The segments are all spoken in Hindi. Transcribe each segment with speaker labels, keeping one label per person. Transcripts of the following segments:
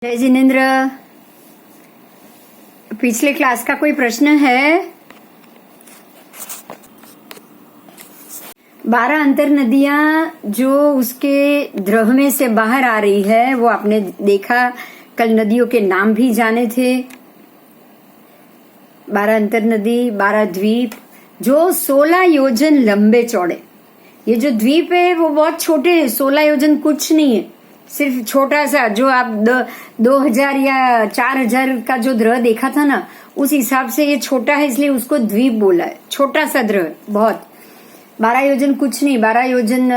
Speaker 1: जय जिनेन्द्र। पिछले क्लास का कोई प्रश्न है? 12 अंतर नदियां जो उसके द्रव में से बाहर आ रही है वो आपने देखा। कल नदियों के नाम भी जाने थे। 12 अंतर नदी, 12 द्वीप जो 16 योजन लंबे चौड़े। ये जो द्वीप है वो बहुत छोटे हैं, 16 योजन कुछ नहीं है, सिर्फ छोटा सा। जो आप 2000 या 4000 का जो द्रव देखा था ना, उस हिसाब से ये छोटा है, इसलिए उसको द्वीप बोला है। छोटा सा द्रव, बहुत। 12 योजन कुछ नहीं, 12 योजन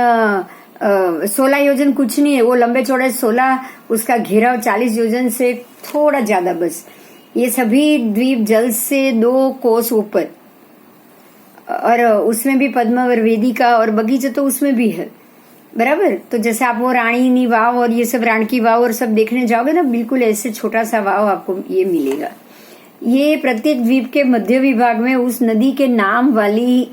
Speaker 1: 16 योजन कुछ नहीं है, वो लंबे चौड़े 16, उसका घेराव 40 योजन से थोड़ा ज्यादा बस। ये सभी द्वीप जल से 2 कोस ऊपर, और उसमें भी पद्मावर वेदिका और बगीचा तो उसमें भी है, बराबर। तो जैसे आप वो रानी वाव और ये सब राण की वाव और सब देखने जाओगे ना, बिल्कुल ऐसे छोटा सा वाव आपको ये मिलेगा। ये प्रत्येक द्वीप के मध्य विभाग में उस नदी के नाम वाली,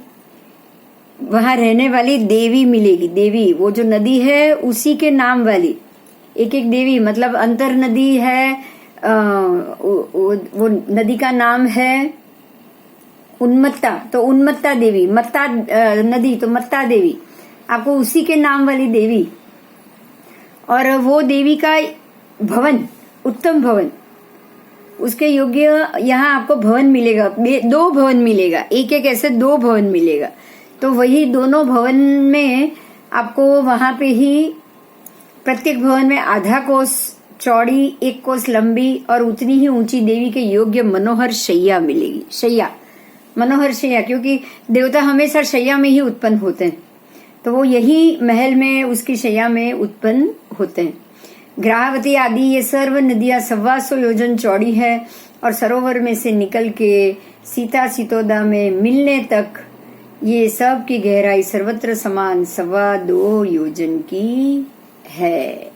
Speaker 1: वहां रहने वाली देवी मिलेगी। देवी, वो जो नदी है उसी के नाम वाली एक एक देवी। मतलब अंतर नदी है, वो नदी का नाम है उन्मत्ता, तो उन्मत्ता देवी। मत्ता नदी तो मत्ता देवी, आपको उसी के नाम वाली देवी। और वो देवी का भवन, उत्तम भवन, उसके योग्य यहाँ आपको भवन मिलेगा। 2 भवन मिलेगा, एक एक ऐसे 2 भवन मिलेगा। तो वही दोनों भवन में आपको वहां पे ही प्रत्येक भवन में आधा कोस चौड़ी, 1 कोस लंबी और उतनी ही ऊंची देवी के योग्य मनोहर शैया मिलेगी। शैया, मनोहर शैया, क्योंकि देवता हमेशा शैया में ही उत्पन्न होते हैं, तो वो यही महल में उसकी शैया में उत्पन्न होते हैं। ग्राहवती आदि ये सर्व नदियां 125 योजन चौड़ी है और सरोवर में से निकल के सीता सीतोदा में मिलने तक ये सब की गहराई सर्वत्र समान 2.25 योजन की है।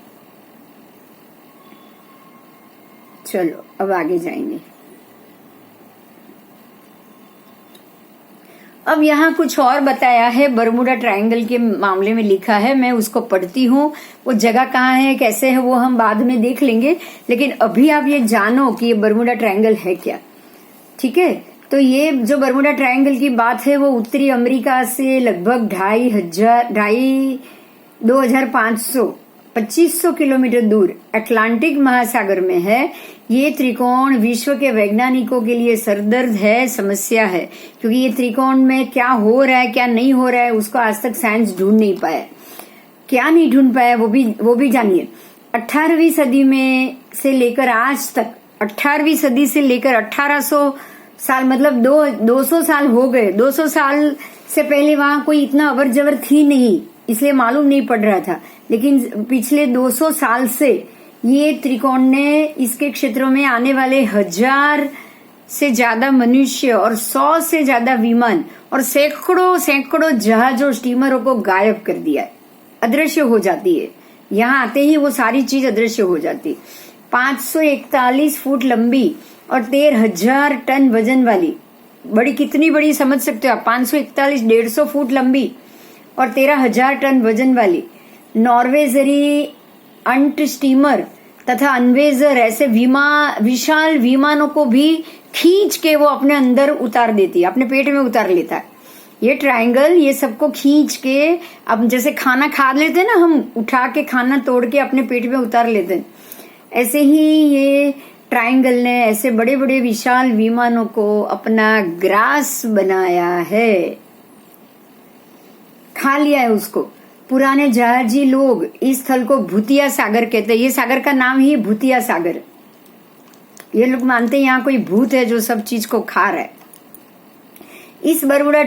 Speaker 1: चलो अब आगे जाएंगे। अब यहाँ कुछ और बताया है, बरमूडा ट्रायंगल के मामले में लिखा है, मैं उसको पढ़ती हूँ। वो जगह कहाँ है, कैसे है, वो हम बाद में देख लेंगे, लेकिन अभी आप ये जानो कि ये बरमूडा ट्रायंगल है क्या। ठीक है, तो ये जो बरमूडा ट्रायंगल की बात है वो उत्तरी अमेरिका से लगभग 2500 किलोमीटर दूर अटलांटिक महासागर में है। ये त्रिकोण विश्व के वैज्ञानिकों के लिए सरदर्द है, समस्या है, क्योंकि ये त्रिकोण में क्या हो रहा है क्या नहीं हो रहा है उसको आज तक साइंस ढूंढ नहीं पाया। क्या नहीं ढूंढ पाया वो भी जानिए। 18वीं सदी में से लेकर आज तक, 18वीं सदी से लेकर 1800 साल, मतलब 200 साल हो गए। 200 साल से पहले वहां कोई इतना अवर जवर थी नहीं, इसलिए मालूम नहीं पड़ रहा था। लेकिन पिछले 200 साल से ये त्रिकोण ने इसके क्षेत्रों में आने वाले 1000 से ज्यादा मनुष्य और 100 से ज्यादा विमान और सैकड़ों जहाजों, स्टीमरों को गायब कर दिया है, अदृश्य हो जाती है। यहाँ आते ही वो सारी चीज अदृश्य हो जाती है। 541 फुट लंबी और 13,000 टन वजन वाली, बड़ी कितनी बड़ी समझ सकते हो आप। 541, 150 फुट लंबी और 13,000 टन वजन वाली नॉर्वेजरी अंट स्टीमर तथा अनवेजर ऐसे विशाल विमानों को भी खींच के वो अपने अंदर उतार देती है, अपने पेट में उतार लेता है। ये ट्रायंगल ये सबको खींच के, अब जैसे खाना खा लेते हैं ना हम, उठा के खाना तोड़ के अपने पेट में उतार लेते हैं, ऐसे ही ये ट्रायंगल ने ऐसे बड़े बड़े विशाल विमानों को अपना ग्रास बनाया है, खा लिया है उसको। पुराने जहाजी लोग इस स्थल को भूतिया सागर कहते हैं। ये सागर का नाम ही भूतिया सागर। ये लोग मानते हैं यहाँ कोई भूत है जो सब चीज को खा रहा है। इस बरमूडा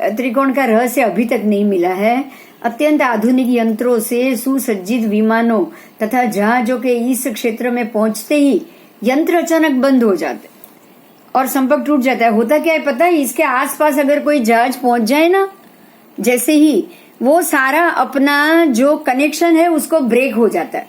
Speaker 1: त्रिकोण का रहस्य अभी तक नहीं मिला है। अत्यंत आधुनिक यंत्रों से सुसज्जित विमानों तथा जहाजों के इस क्षेत्र में पहुंचते ही यंत्र अचानक बंद हो जाते और संपर्क टूट जाता है। होता क्या है पता है, इसके आसपास अगर कोई जहाज पहुंच जाए ना, जैसे ही वो सारा अपना जो कनेक्शन है उसको ब्रेक हो जाता है।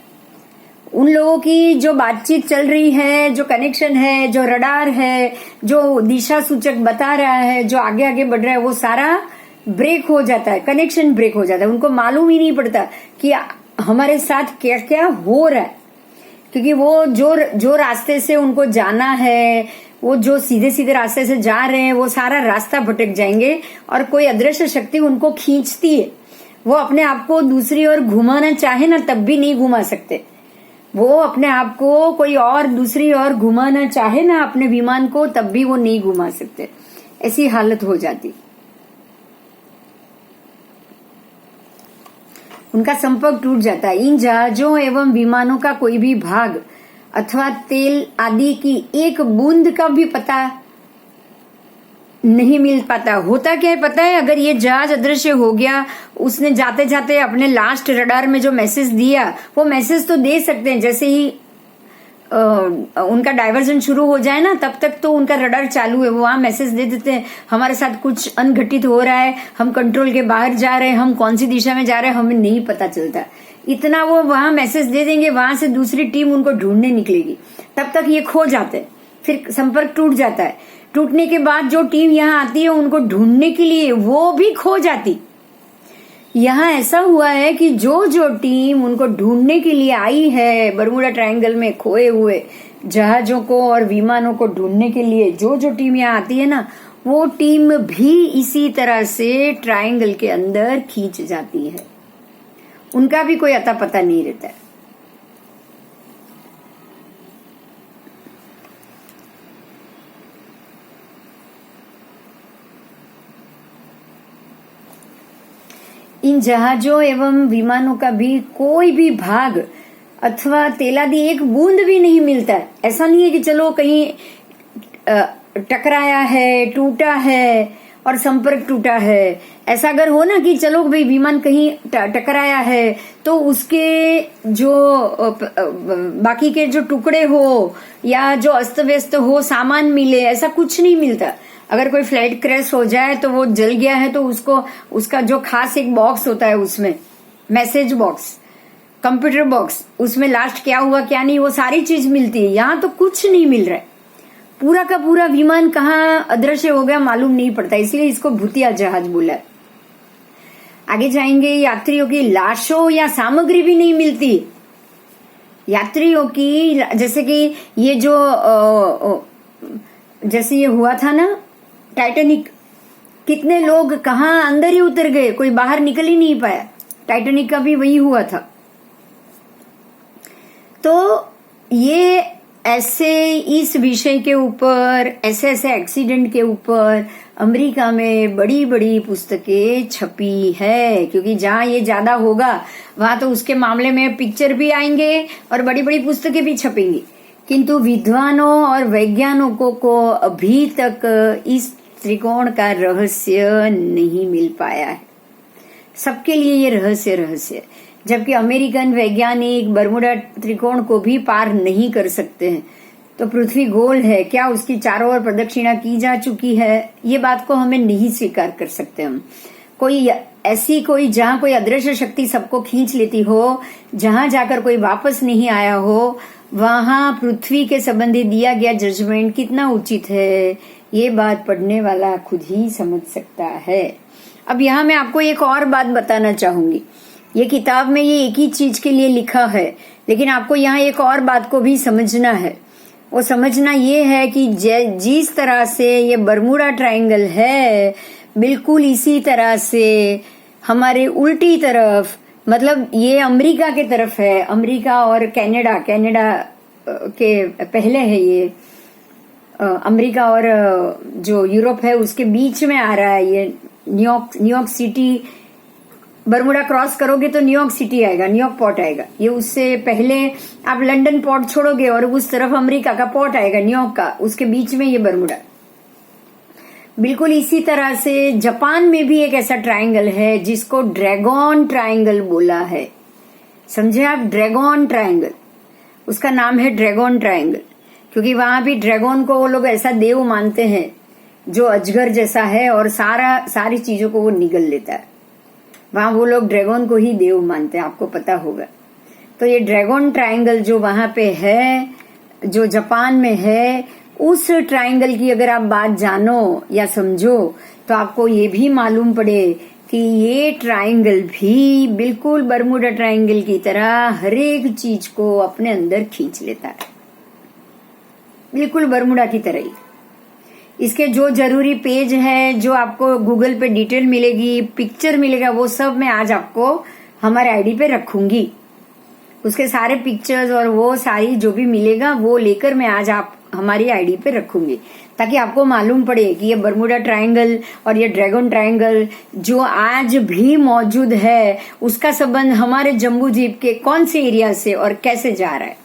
Speaker 1: उन लोगों की जो बातचीत चल रही है, जो कनेक्शन है, जो रडार है, जो दिशा सूचक बता रहा है, जो आगे आगे बढ़ रहा है, वो सारा ब्रेक हो जाता है, कनेक्शन ब्रेक हो जाता है। उनको मालूम ही नहीं पड़ता कि हमारे साथ क्या क्या हो रहा है, क्योंकि वो जो रास्ते से उनको जाना है, वो जो सीधे सीधे रास्ते से जा रहे हैं, वो सारा रास्ता भटक जाएंगे और कोई अदृश्य शक्ति उनको खींचती है। वो अपने आप को दूसरी ओर घुमाना चाहे ना तब भी नहीं घुमा सकते। वो अपने आप को कोई और दूसरी ओर घुमाना चाहे ना अपने विमान को, तब भी वो नहीं घुमा सकते। ऐसी हालत हो जाती, उनका संपर्क टूट जाता है। इन जहाजों एवं विमानों का कोई भी भाग अथवा तेल आदि की एक बूंद का भी पता नहीं मिल पाता। होता क्या है पता है, अगर ये जहाज अदृश्य हो गया, उसने जाते जाते अपने लास्ट रडार में जो मैसेज दिया, वो मैसेज तो दे सकते हैं, जैसे ही उनका डाइवर्जन शुरू हो जाए ना, तब तक तो उनका रडार चालू है, वो वहां मैसेज दे देते हैं हमारे साथ कुछ अनघटित हो रहा है, हम कंट्रोल के बाहर जा रहे हैं, हम कौन सी दिशा में जा रहे हैं हमें नहीं पता चलता। इतना वो वहां मैसेज दे देंगे, वहां से दूसरी टीम उनको ढूंढने निकलेगी, तब तक ये खो जाते हैं, फिर संपर्क टूट जाता है। टूटने के बाद जो टीम यहाँ आती है उनको ढूंढने के लिए, वो भी खो जाती। यहाँ ऐसा हुआ है कि जो टीम उनको ढूंढने के लिए आई है बरमूडा ट्रायंगल में खोए हुए जहाजों को और विमानों को ढूंढने के लिए, जो टीम यहाँ आती है ना, वो टीम भी इसी तरह से ट्रायंगल के अंदर खींच जाती है। उनका भी कोई अता पता नहीं रहता है। इन जहाजों एवं विमानों का भी कोई भी भाग अथवा तेलादी एक बूंद भी नहीं मिलता है। ऐसा नहीं है कि चलो कहीं टकराया है, टूटा है और संपर्क टूटा है। ऐसा अगर हो ना कि चलो भाई विमान कहीं टकराया है तो उसके जो बाकी के जो टुकड़े हो या जो अस्त व्यस्त हो सामान मिले, ऐसा कुछ नहीं मिलता। अगर कोई फ्लाइट क्रैश हो जाए तो वो जल गया है तो उसको उसका जो खास एक बॉक्स होता है, उसमें मैसेज बॉक्स, कंप्यूटर बॉक्स, उसमें लास्ट क्या हुआ क्या नहीं वो सारी चीज मिलती है। यहाँ तो कुछ नहीं मिल रहा है। पूरा का पूरा विमान कहाँ अदृश्य हो गया मालूम नहीं पड़ता, इसलिए इसको भूतिया जहाज बोला है। आगे जाएंगे, यात्रियों की लाशों या सामग्री भी नहीं मिलती। यात्रियों की, जैसे कि ये जो जैसे ये हुआ था ना टाइटैनिक, कितने लोग कहाँ अंदर ही उतर गए, कोई बाहर निकल ही नहीं पाया। टाइटैनिक का भी वही हुआ था। तो ये ऐसे इस विषय के ऊपर, ऐसे ऐसे एक्सीडेंट के ऊपर अमेरिका में बड़ी बड़ी पुस्तकें छपी है, क्योंकि जहां ये ज्यादा होगा वहां तो उसके मामले में पिक्चर भी आएंगे और बड़ी बड़ी पुस्तकें भी छपेंगी। किंतु विद्वानों और वैज्ञानिकों को अभी तक इस त्रिकोण का रहस्य नहीं मिल पाया है। सबके लिए ये रहस्य है, जबकि अमेरिकन वैज्ञानिक बरमूडा त्रिकोण को भी पार नहीं कर सकते हैं। तो पृथ्वी गोल है, क्या उसकी चारों ओर प्रदक्षिणा की जा चुकी है, ये बात को हमें नहीं स्वीकार कर सकते हम। कोई ऐसी कोई जहां कोई अदृश्य शक्ति सबको खींच लेती हो, जहां जाकर कोई वापस नहीं आया हो, वहां पृथ्वी के संबंधी दिया गया जजमेंट कितना उचित है, ये बात पढ़ने वाला खुद ही समझ सकता है। अब यहाँ मैं आपको एक और बात बताना चाहूंगी। ये किताब में ये एक ही चीज के लिए लिखा है, लेकिन आपको यहाँ एक और बात को भी समझना है। वो समझना ये है कि जिस तरह से ये बरमूडा ट्रायंगल है, बिल्कुल इसी तरह से हमारे उल्टी तरफ, मतलब ये अमेरिका के तरफ है, अमेरिका और कनाडा के पहले है ये, अमेरिका और जो यूरोप है उसके बीच में आ रहा है ये न्यूयॉर्क सिटी। बरमूडा क्रॉस करोगे तो न्यूयॉर्क सिटी आएगा, न्यूयॉर्क पोर्ट आएगा। ये उससे पहले आप लंदन पोर्ट छोड़ोगे और उस तरफ अमेरिका का पोर्ट आएगा, न्यूयॉर्क का, उसके बीच में ये बरमूडा। बिल्कुल इसी तरह से जापान में भी एक ऐसा ट्रायंगल है जिसको ड्रैगन ट्रायंगल बोला है। समझे आप, ड्रैगन ट्रायंगल, उसका नाम है ड्रैगन ट्रायंगल, क्योंकि वहां भी ड्रैगन को वो लोग ऐसा देव मानते हैं जो अजगर जैसा है और सारी चीजों को वो निगल लेता है। वहां वो लोग ड्रैगन को ही देव मानते हैं, आपको पता होगा। तो ये ड्रैगन ट्रायंगल जो वहां पे है, जो जापान में है, उस ट्रायंगल की अगर आप बात जानो या समझो तो आपको ये भी मालूम पड़े कि ये ट्रायंगल भी बिल्कुल बरमूडा ट्रायंगल की तरह हर एक चीज को अपने अंदर खींच लेता है, बिल्कुल बरमूडा की तरह ही। इसके जो जरूरी पेज है, जो आपको गूगल पे डिटेल मिलेगी, पिक्चर मिलेगा, वो सब मैं आज आपको हमारे आईडी पे रखूंगी। उसके सारे पिक्चर्स और वो सारी जो भी मिलेगा वो लेकर मैं आज आप हमारी आईडी पे रखूंगी, ताकि आपको मालूम पड़े कि ये बरमूडा ट्रायंगल और ये ड्रैगन ट्रायंगल जो आज भी मौजूद है, उसका संबंध हमारे जम्बू द्वीप के कौन से एरिया से और कैसे जा रहा है,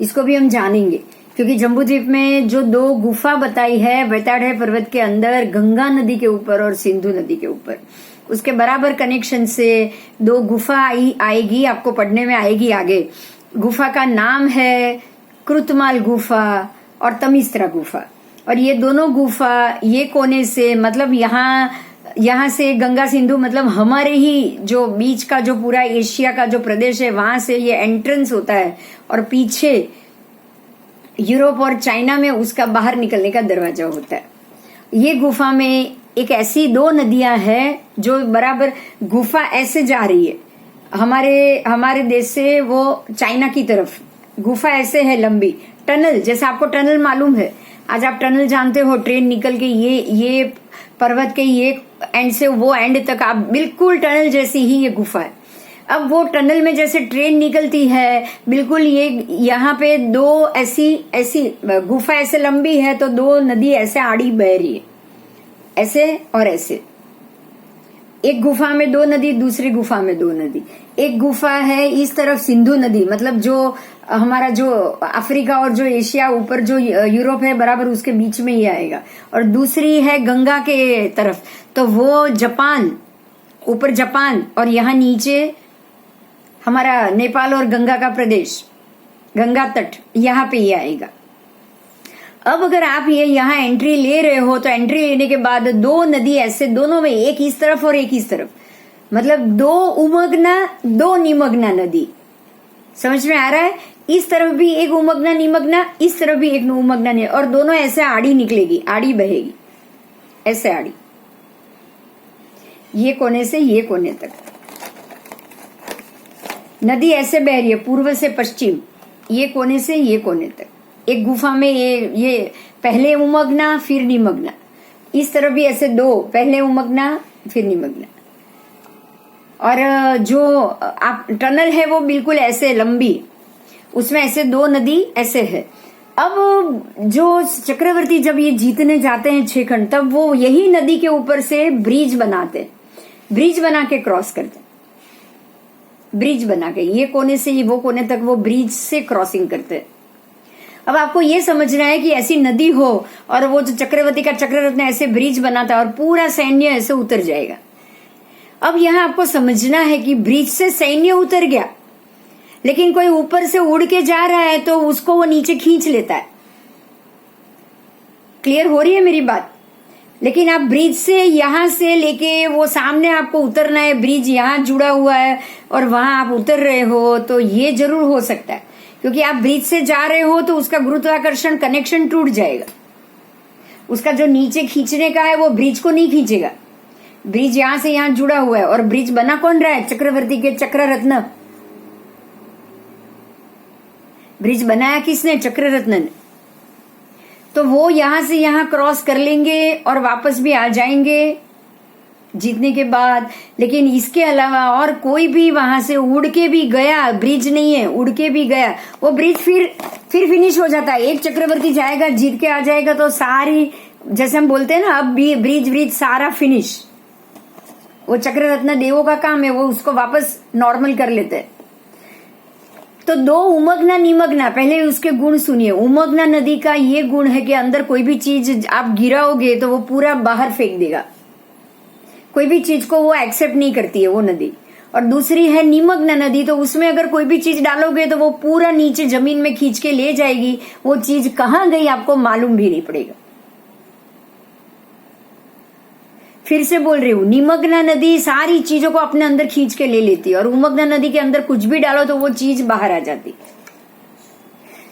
Speaker 1: इसको भी हम जानेंगे। क्योंकि जम्बू द्वीप में जो 2 गुफा बताई है वेताड़े पर्वत के अंदर, गंगा नदी के ऊपर और सिंधु नदी के ऊपर, उसके बराबर कनेक्शन से 2 गुफा आएगी, आपको पढ़ने में आएगी आगे। गुफा का नाम है कृतमाल गुफा और तमिस्त्रा गुफा। और ये दोनों गुफा ये कोने से, मतलब यहाँ से गंगा सिंधु, मतलब हमारे ही जो बीच का जो पूरा एशिया का जो प्रदेश है, वहां से ये एंट्रेंस होता है और पीछे यूरोप और चाइना में उसका बाहर निकलने का दरवाजा होता है। ये गुफा में एक ऐसी 2 नदियां हैं जो बराबर गुफा ऐसे जा रही है, हमारे देश से वो चाइना की तरफ गुफा ऐसे है लंबी, टनल जैसे आपको टनल मालूम है, आज आप टनल जानते हो, ट्रेन निकल के ये पर्वत के ये एंड से वो एंड तक आप बिल्कुल टनल जैसी ही ये गुफा है। अब वो टनल में जैसे ट्रेन निकलती है, बिल्कुल ये यहाँ पे 2 ऐसी गुफा ऐसे लंबी है, तो 2 नदी ऐसे आड़ी बह रही है, ऐसे और ऐसे। एक गुफा में 2 नदी, दूसरी गुफा में 2 नदी। एक गुफा है इस तरफ सिंधु नदी, मतलब जो हमारा जो अफ्रीका और जो एशिया ऊपर जो यूरोप है बराबर उसके बीच में ही आएगा, और दूसरी है गंगा के तरफ, तो वो जापान, ऊपर जापान और यहाँ नीचे हमारा नेपाल और गंगा का प्रदेश, गंगा तट, यहाँ पे ही आएगा। अब अगर आप ये यहाँ एंट्री ले रहे हो, तो एंट्री लेने के बाद 2 नदी ऐसे दोनों में, एक इस तरफ और एक इस तरफ, मतलब 2 उमग्ना 2 निमग्ना नदी, समझ में आ रहा है? इस तरफ भी एक उमग्ना निमग्ना, इस तरफ भी एक उमग्ना निमग्ना, और दोनों ऐसे आड़ी निकलेगी, आड़ी बहेगी, ऐसे आड़ी, ये कोने से ये कोने तक नदी ऐसे बह रही है, पूर्व से पश्चिम, ये कोने से ये कोने तक। एक गुफा में ये पहले उमग्ना फिर निमग्ना, इस तरफ भी ऐसे 2, पहले उमग्ना फिर निमग्ना। और जो आप टनल है वो बिल्कुल ऐसे लंबी, उसमें ऐसे 2 नदी ऐसे है। अब जो चक्रवर्ती जब ये जीतने जाते हैं 6 खंड, तब वो यही नदी के ऊपर से ब्रिज बनाते, ब्रिज बना के क्रॉस करते, ब्रिज बना के ये कोने से वो कोने तक वो ब्रिज से क्रॉसिंग करते। अब आपको ये समझना है कि ऐसी नदी हो और वो जो चक्रवर्ती का चक्ररत्न ऐसे ब्रिज बनाता है और पूरा सैन्य ऐसे उतर जाएगा। अब यहाँ आपको समझना है कि ब्रिज से सैन्य उतर गया, लेकिन कोई ऊपर से उड़ के जा रहा है तो उसको वो नीचे खींच लेता है। क्लियर हो रही है मेरी बात? लेकिन आप ब्रिज से यहां से लेके वो सामने आपको उतरना है, ब्रिज यहां जुड़ा हुआ है और वहां आप उतर रहे हो, तो ये जरूर हो सकता है, क्योंकि आप ब्रिज से जा रहे हो तो उसका गुरुत्वाकर्षण कनेक्शन टूट जाएगा। उसका जो नीचे खींचने का है वो ब्रिज को नहीं खींचेगा। ब्रिज यहां से यहां जुड़ा हुआ है, और ब्रिज बना कौन रहा है? चक्रवर्ती के चक्ररत्न। ब्रिज बनाया किसने? चक्ररत्न ने। तो वो यहां से यहां क्रॉस कर लेंगे और वापस भी आ जाएंगे जीतने के बाद। लेकिन इसके अलावा और कोई भी वहां से उड़ के भी गया, ब्रिज नहीं है, उड़ के भी गया, वो ब्रिज फिर फिनिश हो जाता है। एक चक्रवर्ती जाएगा, जीत के आ जाएगा, तो सारी, जैसे हम बोलते हैं ना, अब भी ब्रिज सारा फिनिश। वो चक्ररत्न देवों का काम है, वो उसको वापस नॉर्मल कर लेते हैं। तो 2 उमग्ना निमग्ना, पहले उसके गुण सुनिए। उमग्ना नदी का ये गुण है कि अंदर कोई भी चीज आप गिराओगे तो वो पूरा बाहर फेंक देगा, कोई भी चीज को वो एक्सेप्ट नहीं करती है वो नदी। और दूसरी है निमग्ना नदी, तो उसमें अगर कोई भी चीज डालोगे तो वो पूरा नीचे जमीन में खींच के ले जाएगी, वो चीज कहाँ गई आपको मालूम भी नहीं पड़ेगा। फिर से बोल रही हूँ, निमग्ना नदी सारी चीजों को अपने अंदर खींच के ले लेती है, और उमग्ना नदी के अंदर कुछ भी डालो तो वो चीज बाहर आ जाती।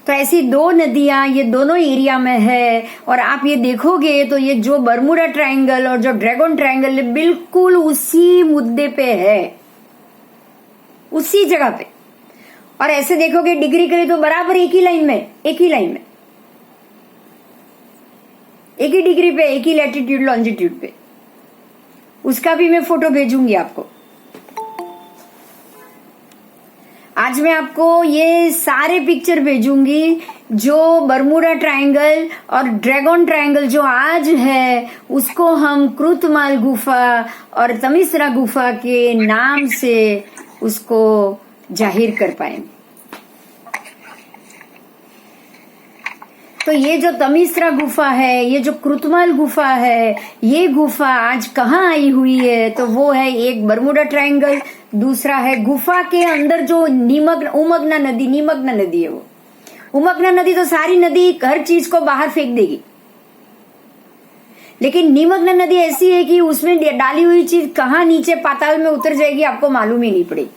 Speaker 1: तो ऐसी दो नदियां ये दोनों एरिया में है। और आप ये देखोगे तो ये जो बर्मुडा ट्रायंगल और जो ड्रैगन ट्रायंगल बिल्कुल उसी मुद्दे पे है, उसी जगह पे। और ऐसे देखोगे डिग्री करें तो बराबर एक ही लाइन में, एक ही लाइन में, एक ही डिग्री पे, एक ही लैटिट्यूड लॉन्जिट्यूड पे। उसका भी मैं फोटो भेजूंगी आपको। आज मैं आपको ये सारे पिक्चर भेजूंगी जो बर्मुडा ट्रायंगल और ड्रैगन ट्रायंगल जो आज है उसको हम कृतमाल गुफा और तमिसरा गुफा के नाम से उसको जाहिर कर पाएंगे। तो ये जो तमिसरा गुफा है, ये जो कृतमाल गुफा है, ये गुफा आज कहाँ आई हुई है? तो वो है एक बर्मुडा ट्रायंगल, दूसरा है गुफा के अंदर जो उमगना नदी, निमग्ना नदी है। वो उमगना नदी तो सारी नदी हर चीज को बाहर फेंक देगी, लेकिन निमग्ना नदी ऐसी है कि उसमें डाली हुई चीज कहाँ नीचे पाताल में उतर जाएगी आपको मालूम ही नहीं पड़ेगी।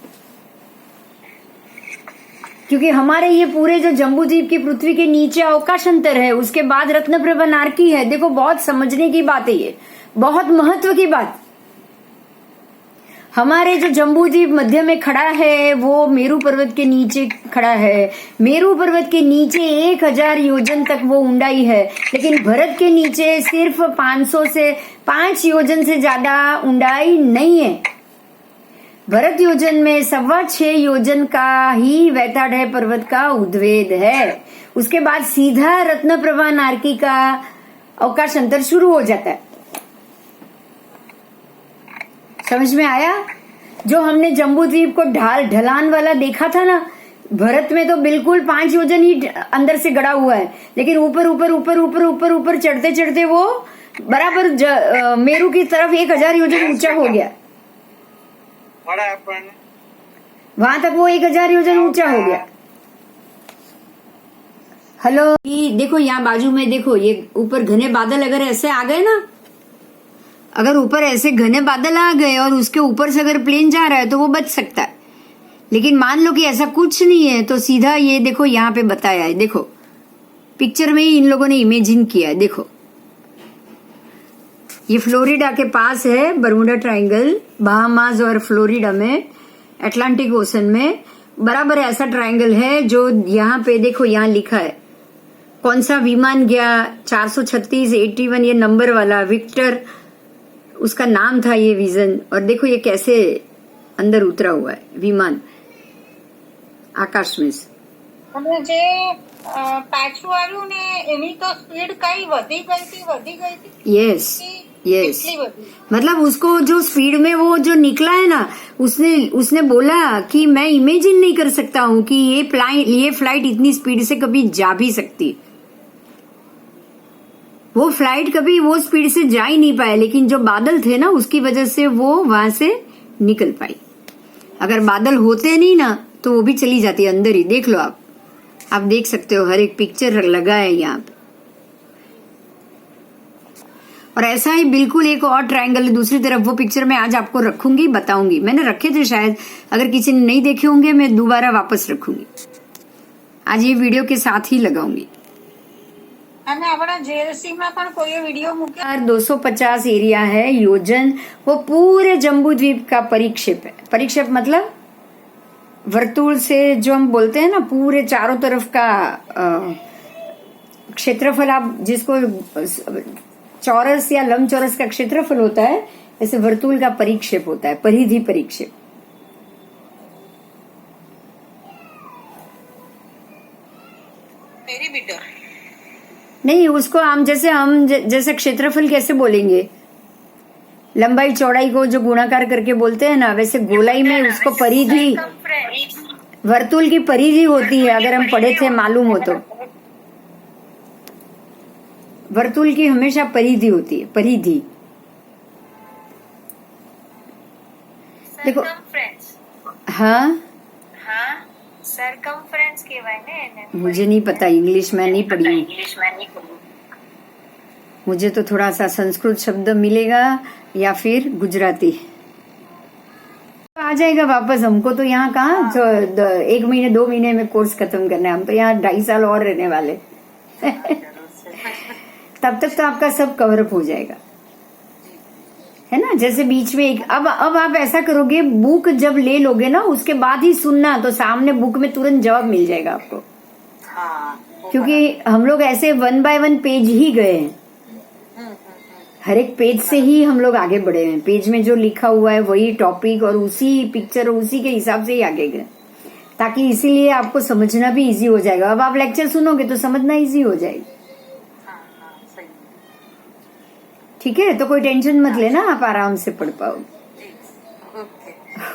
Speaker 1: क्योंकि हमारे ये पूरे जो जम्बूद्वीप की पृथ्वी के नीचे अवकाश अंतर है, उसके बाद रत्नप्रभा नारकी है। देखो बहुत समझने की बात है, ये बहुत महत्व की बात। हमारे जो जम्बूद्वीप मध्य में खड़ा है वो मेरू पर्वत के नीचे खड़ा है। मेरू पर्वत के नीचे 1000 योजन तक वो ऊंडाई है, लेकिन भरत के नीचे सिर्फ 500 से 5 योजन से ज्यादा ऊंडाई नहीं है। भरत योजन में 6.25 योजन का ही वैताडय पर्वत का उद्वेद है। उसके बाद सीधा रत्नप्रभा नारकी का अवकाश अंतर शुरू हो जाता है। समझ में आया? जो हमने जम्बूद्वीप को ढलान वाला देखा था ना, भरत में तो बिल्कुल 5 योजन ही अंदर से गड़ा हुआ है, लेकिन ऊपर ऊपर ऊपर ऊपर ऊपर ऊपर चढ़ते चढ़ते वो बराबर मेरू की तरफ 1000 योजन ऊंचा हो गया। वहां तक वो 1000 योजन ऊंचा हो गया। हेलो, देखो यहाँ बाजू में देखो, ये ऊपर घने बादल अगर ऐसे आ गए ना, अगर ऊपर ऐसे घने बादल आ गए और उसके ऊपर से अगर प्लेन जा रहा है तो वो बच सकता है। लेकिन मान लो कि ऐसा कुछ नहीं है तो सीधा ये देखो यहाँ पे बताया है। देखो पिक्चर में ही इन लोगों ने इमेजिन किया है। देखो ये फ्लोरिडा के पास है बर्मुडा ट्रायंगल, बहामास और फ्लोरिडा में अटलांटिक ओशन में बराबर ऐसा ट्रायंगल है जो यहाँ पे देखो, यहाँ लिखा है कौन सा विमान गया, 436 81 ये नंबर वाला विक्टर उसका नाम था ये विजन। और देखो ये कैसे अंदर उतरा हुआ है विमान आकाश में से।
Speaker 2: જે પાછું આવ્યું ને એની તો સ્પીડ કઈ વધી ગઈ હતી।
Speaker 1: यस मतलब उसको जो स्पीड में वो जो निकला है ना, उसने बोला कि मैं इमेजिन नहीं कर सकता हूँ कि ये फ्लाइट इतनी स्पीड से कभी जा भी सकती। वो फ्लाइट कभी वो स्पीड से जा ही नहीं पाया, लेकिन जो बादल थे ना उसकी वजह से वो वहां से निकल पाई। अगर बादल होते नहीं ना तो वो भी चली जाती अंदर ही। देख लो आप देख सकते हो, हर एक पिक्चर लगा है यहाँ पे। और ऐसा ही बिल्कुल एक और ट्रायंगल दूसरी तरफ, वो पिक्चर मैं आज आपको रखूंगी, बताऊंगी। मैंने रखे थे शायद, अगर किसी ने नहीं देखे होंगे मैं दोबारा वापस रखूंगी। आज ये वीडियो के साथ ही लगाऊंगी। 250 एरिया है योजन, वो पूरे जम्बूद्वीप का परिक्षेप है। परिक्षेप मतलब वर्तुल से जो हम बोलते हैं ना, पूरे चारों तरफ का क्षेत्रफल, आप जिसको चौरस या लंबचौरस का क्षेत्रफल होता है, ऐसे वर्तुल का परिक्षेप होता है, परिधि परिक्षेप। नहीं, उसको हम जैसे क्षेत्रफल कैसे बोलेंगे, लंबाई चौड़ाई को जो गुणाकार करके बोलते हैं ना, वैसे गोलाई में उसको परिधि, वर्तुल की परिधि होती है। अगर हम पढ़े थे मालूम हो तो, वर्तुल की हमेशा परिधि होती है, परिधि। देखो हाँ
Speaker 2: सरकमफ्रेंस કહેવાય ને।
Speaker 1: मुझे नहीं पता, इंग्लिश में नहीं पढ़ी। मुझे तो थोड़ा सा संस्कृत शब्द मिलेगा या फिर गुजराती। आ जाएगा वापस। हमको तो यहाँ कहाँ 1 महीने 2 महीने में कोर्स खत्म करना है, हम तो यहाँ 2.5 साल और रहने वाले। तब तक तो आपका सब कवर अप हो जाएगा, है ना। जैसे बीच में अब आप ऐसा करोगे, बुक जब ले लोगे ना उसके बाद ही सुनना, तो सामने बुक में तुरंत जवाब मिल जाएगा आपको। क्योंकि हम लोग ऐसे 1 बाय 1 पेज ही गए हैं, हर एक पेज से ही हम लोग आगे बढ़े हैं। पेज में जो लिखा हुआ है वही टॉपिक और उसी पिक्चर उसी के हिसाब से ही आगे गए, ताकि इसीलिए आपको समझना भी इजी हो जाएगा। अब आप लेक्चर सुनोगे तो समझना इजी हो जाएगी। ठीक है, तो कोई टेंशन मत लेना, आप आराम से पढ़ पाओगे।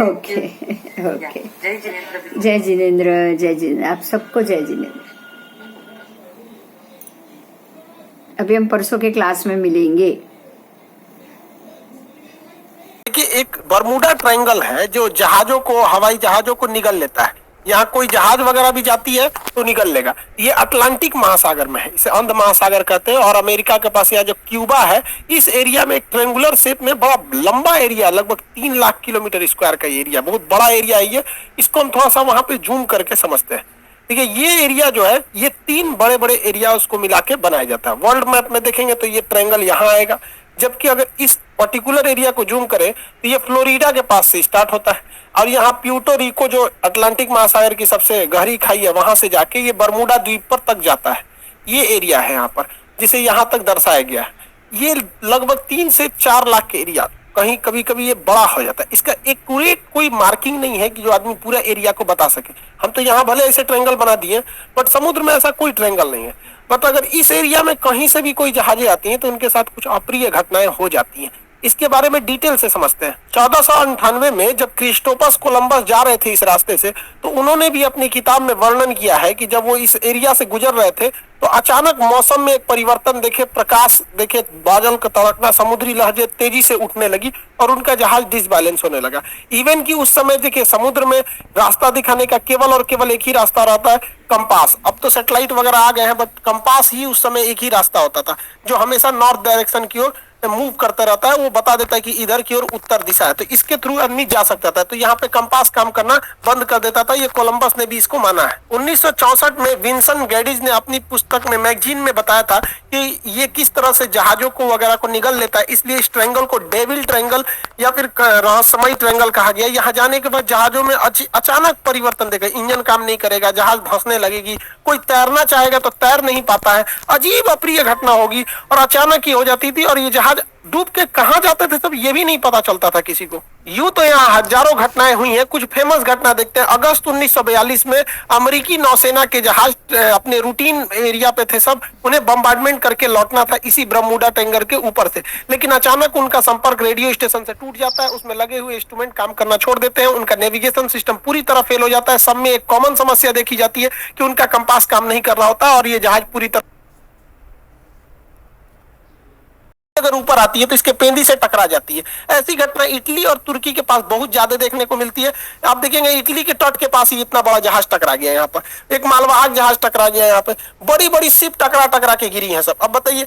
Speaker 1: Okay okay. जय जिनेन्द्र, जय जिनेन्द्र, आप सबको जय जिनेन्द्र। अभी हम परसों के क्लास में मिलेंगे।
Speaker 3: देखिए, एक बरमूडा ट्रायंगल है जो जहाजों को, हवाई जहाजों को निगल लेता है। यहाँ कोई जहाज वगैरह भी जाती है तो निगल लेगा। ये अटलांटिक महासागर में है, इसे अंध महासागर कहते हैं। और अमेरिका के पास यहाँ जो क्यूबा है, इस एरिया में एक ट्रेंगुलर शेप में बड़ा लंबा एरिया, लगभग 3 लाख किलोमीटर स्क्वायर का एरिया, बहुत बड़ा एरिया है ये। इसको हम थोड़ा सा वहां पे जूम करके समझते हैं। देखिए, ये एरिया जो है, ये 3 बड़े बड़े एरिया उसको मिला के बनाया जाता है। वर्ल्ड मैप में देखेंगे तो ये ट्रायंगल यहाँ आएगा, जबकि अगर इस पर्टिकुलर एरिया को जूम करें तो ये फ्लोरिडा के पास से स्टार्ट होता है और यहाँ प्यूर्टो रिको, जो अटलांटिक महासागर की सबसे गहरी खाई है, वहां से जाके ये बरमूडा द्वीप पर तक जाता है। ये एरिया है यहाँ पर, जिसे यहाँ तक दर्शाया गया है। ये लगभग 3 से 4 लाख के एरिया, कहीं कभी कभी ये बड़ा हो जाता है। इसका एक्यूरेट कोई मार्किंग नहीं है कि जो आदमी पूरा एरिया को बता सके। हम तो यहाँ भले ऐसे ट्रायंगल बना दिए, बट समुद्र में ऐसा कोई ट्रायंगल नहीं है। बट अगर इस एरिया में कहीं से भी कोई जहाजें आती हैं तो उनके साथ कुछ अप्रिय घटनाएं हो जाती हैं। इसके बारे में डिटेल से समझते हैं। 1498 में जब क्रिस्टोफर कोलंबस जा रहे थे इस रास्ते से, तो उन्होंने भी अपनी किताब में वर्णन किया है कि जब वो इस एरिया से गुजर रहे थे तो अचानक मौसम में एक परिवर्तन देखे, प्रकाश देखे, बादल का तड़कना, समुद्री लहरें तेजी से उठने लगी और उनका जहाज डिसबैलेंस होने लगा। इवन कि उस समय देखिए, समुद्र में रास्ता दिखाने का केवल और केवल एक ही रास्ता रहता है, कंपास। अब तो सैटेलाइट वगैरह आ गए हैं, बट कंपास ही उस समय एक ही रास्ता होता था, जो हमेशा नॉर्थ डायरेक्शन की ओर मूव करता रहता है। वो बता देता है कि इधर की ओर उत्तर दिशा है, तो इसके थ्रू आदमी जा सकता था। तो यहाँ पे कंपास काम करना बंद कर देता था। ये कोलंबस ने भी इसको माना है। 1964 में विंसन गेडिज ने अपनी पुस्तक में, मैगजीन में बताया था कि ये किस तरह से जहाजों को वगैरह को निगल लेता है। इसलिए इस ट्रायंगल को डेविल ट्रायंगल या फिर रहस्यमय ट्रायंगल कहा गया। यहाँ जाने के बाद जहाजों में अचानक परिवर्तन देगा, इंजन काम नहीं करेगा, जहाज धंसने लगेगी, कोई तैरना चाहेगा तो तैर नहीं पाता है, अजीब अप्रिय घटना होगी और अचानक ही हो जाती थी। और ये जहाज डूब के कहाँ जाते थे सब ये भी नहीं पता चलता था किसी को। यूं तो यहाँ हजारों घटनाएं हुई हैं। कुछ फेमस घटना देखते हैं। अगस्त 1942 में अमेरिकी नौसेना के जहाज अपने रूटीन एरिया पे थे सब, उन्हें बम्बार्डमेंट करके लौटना था इसी बरमूडा ट्रायंगल के ऊपर से, लेकिन अचानक उनका संपर्क रेडियो स्टेशन से टूट जाता है। उसमें लगे हुए इंस्ट्रूमेंट काम करना छोड़ देते हैं, उनका नेविगेशन सिस्टम पूरी तरह फेल हो जाता है। सब में एक कॉमन समस्या देखी जाती है कि उनका कंपास काम नहीं कर रहा होता और ये जहाज पूरी तरह अगर ऊपर आती है तो इसके पेंदी से टकरा जाती है। ऐसी घटना इटली और तुर्की के पास बहुत ज्यादा देखने को मिलती है। आप देखेंगे इटली के तट के पास ही इतना बड़ा जहाज टकरा गया, यहाँ पर एक मालवाहक जहाज टकरा गया, यहाँ पे बड़ी बड़ी शिप टकरा टकरा के गिरी है सब। अब बताइए,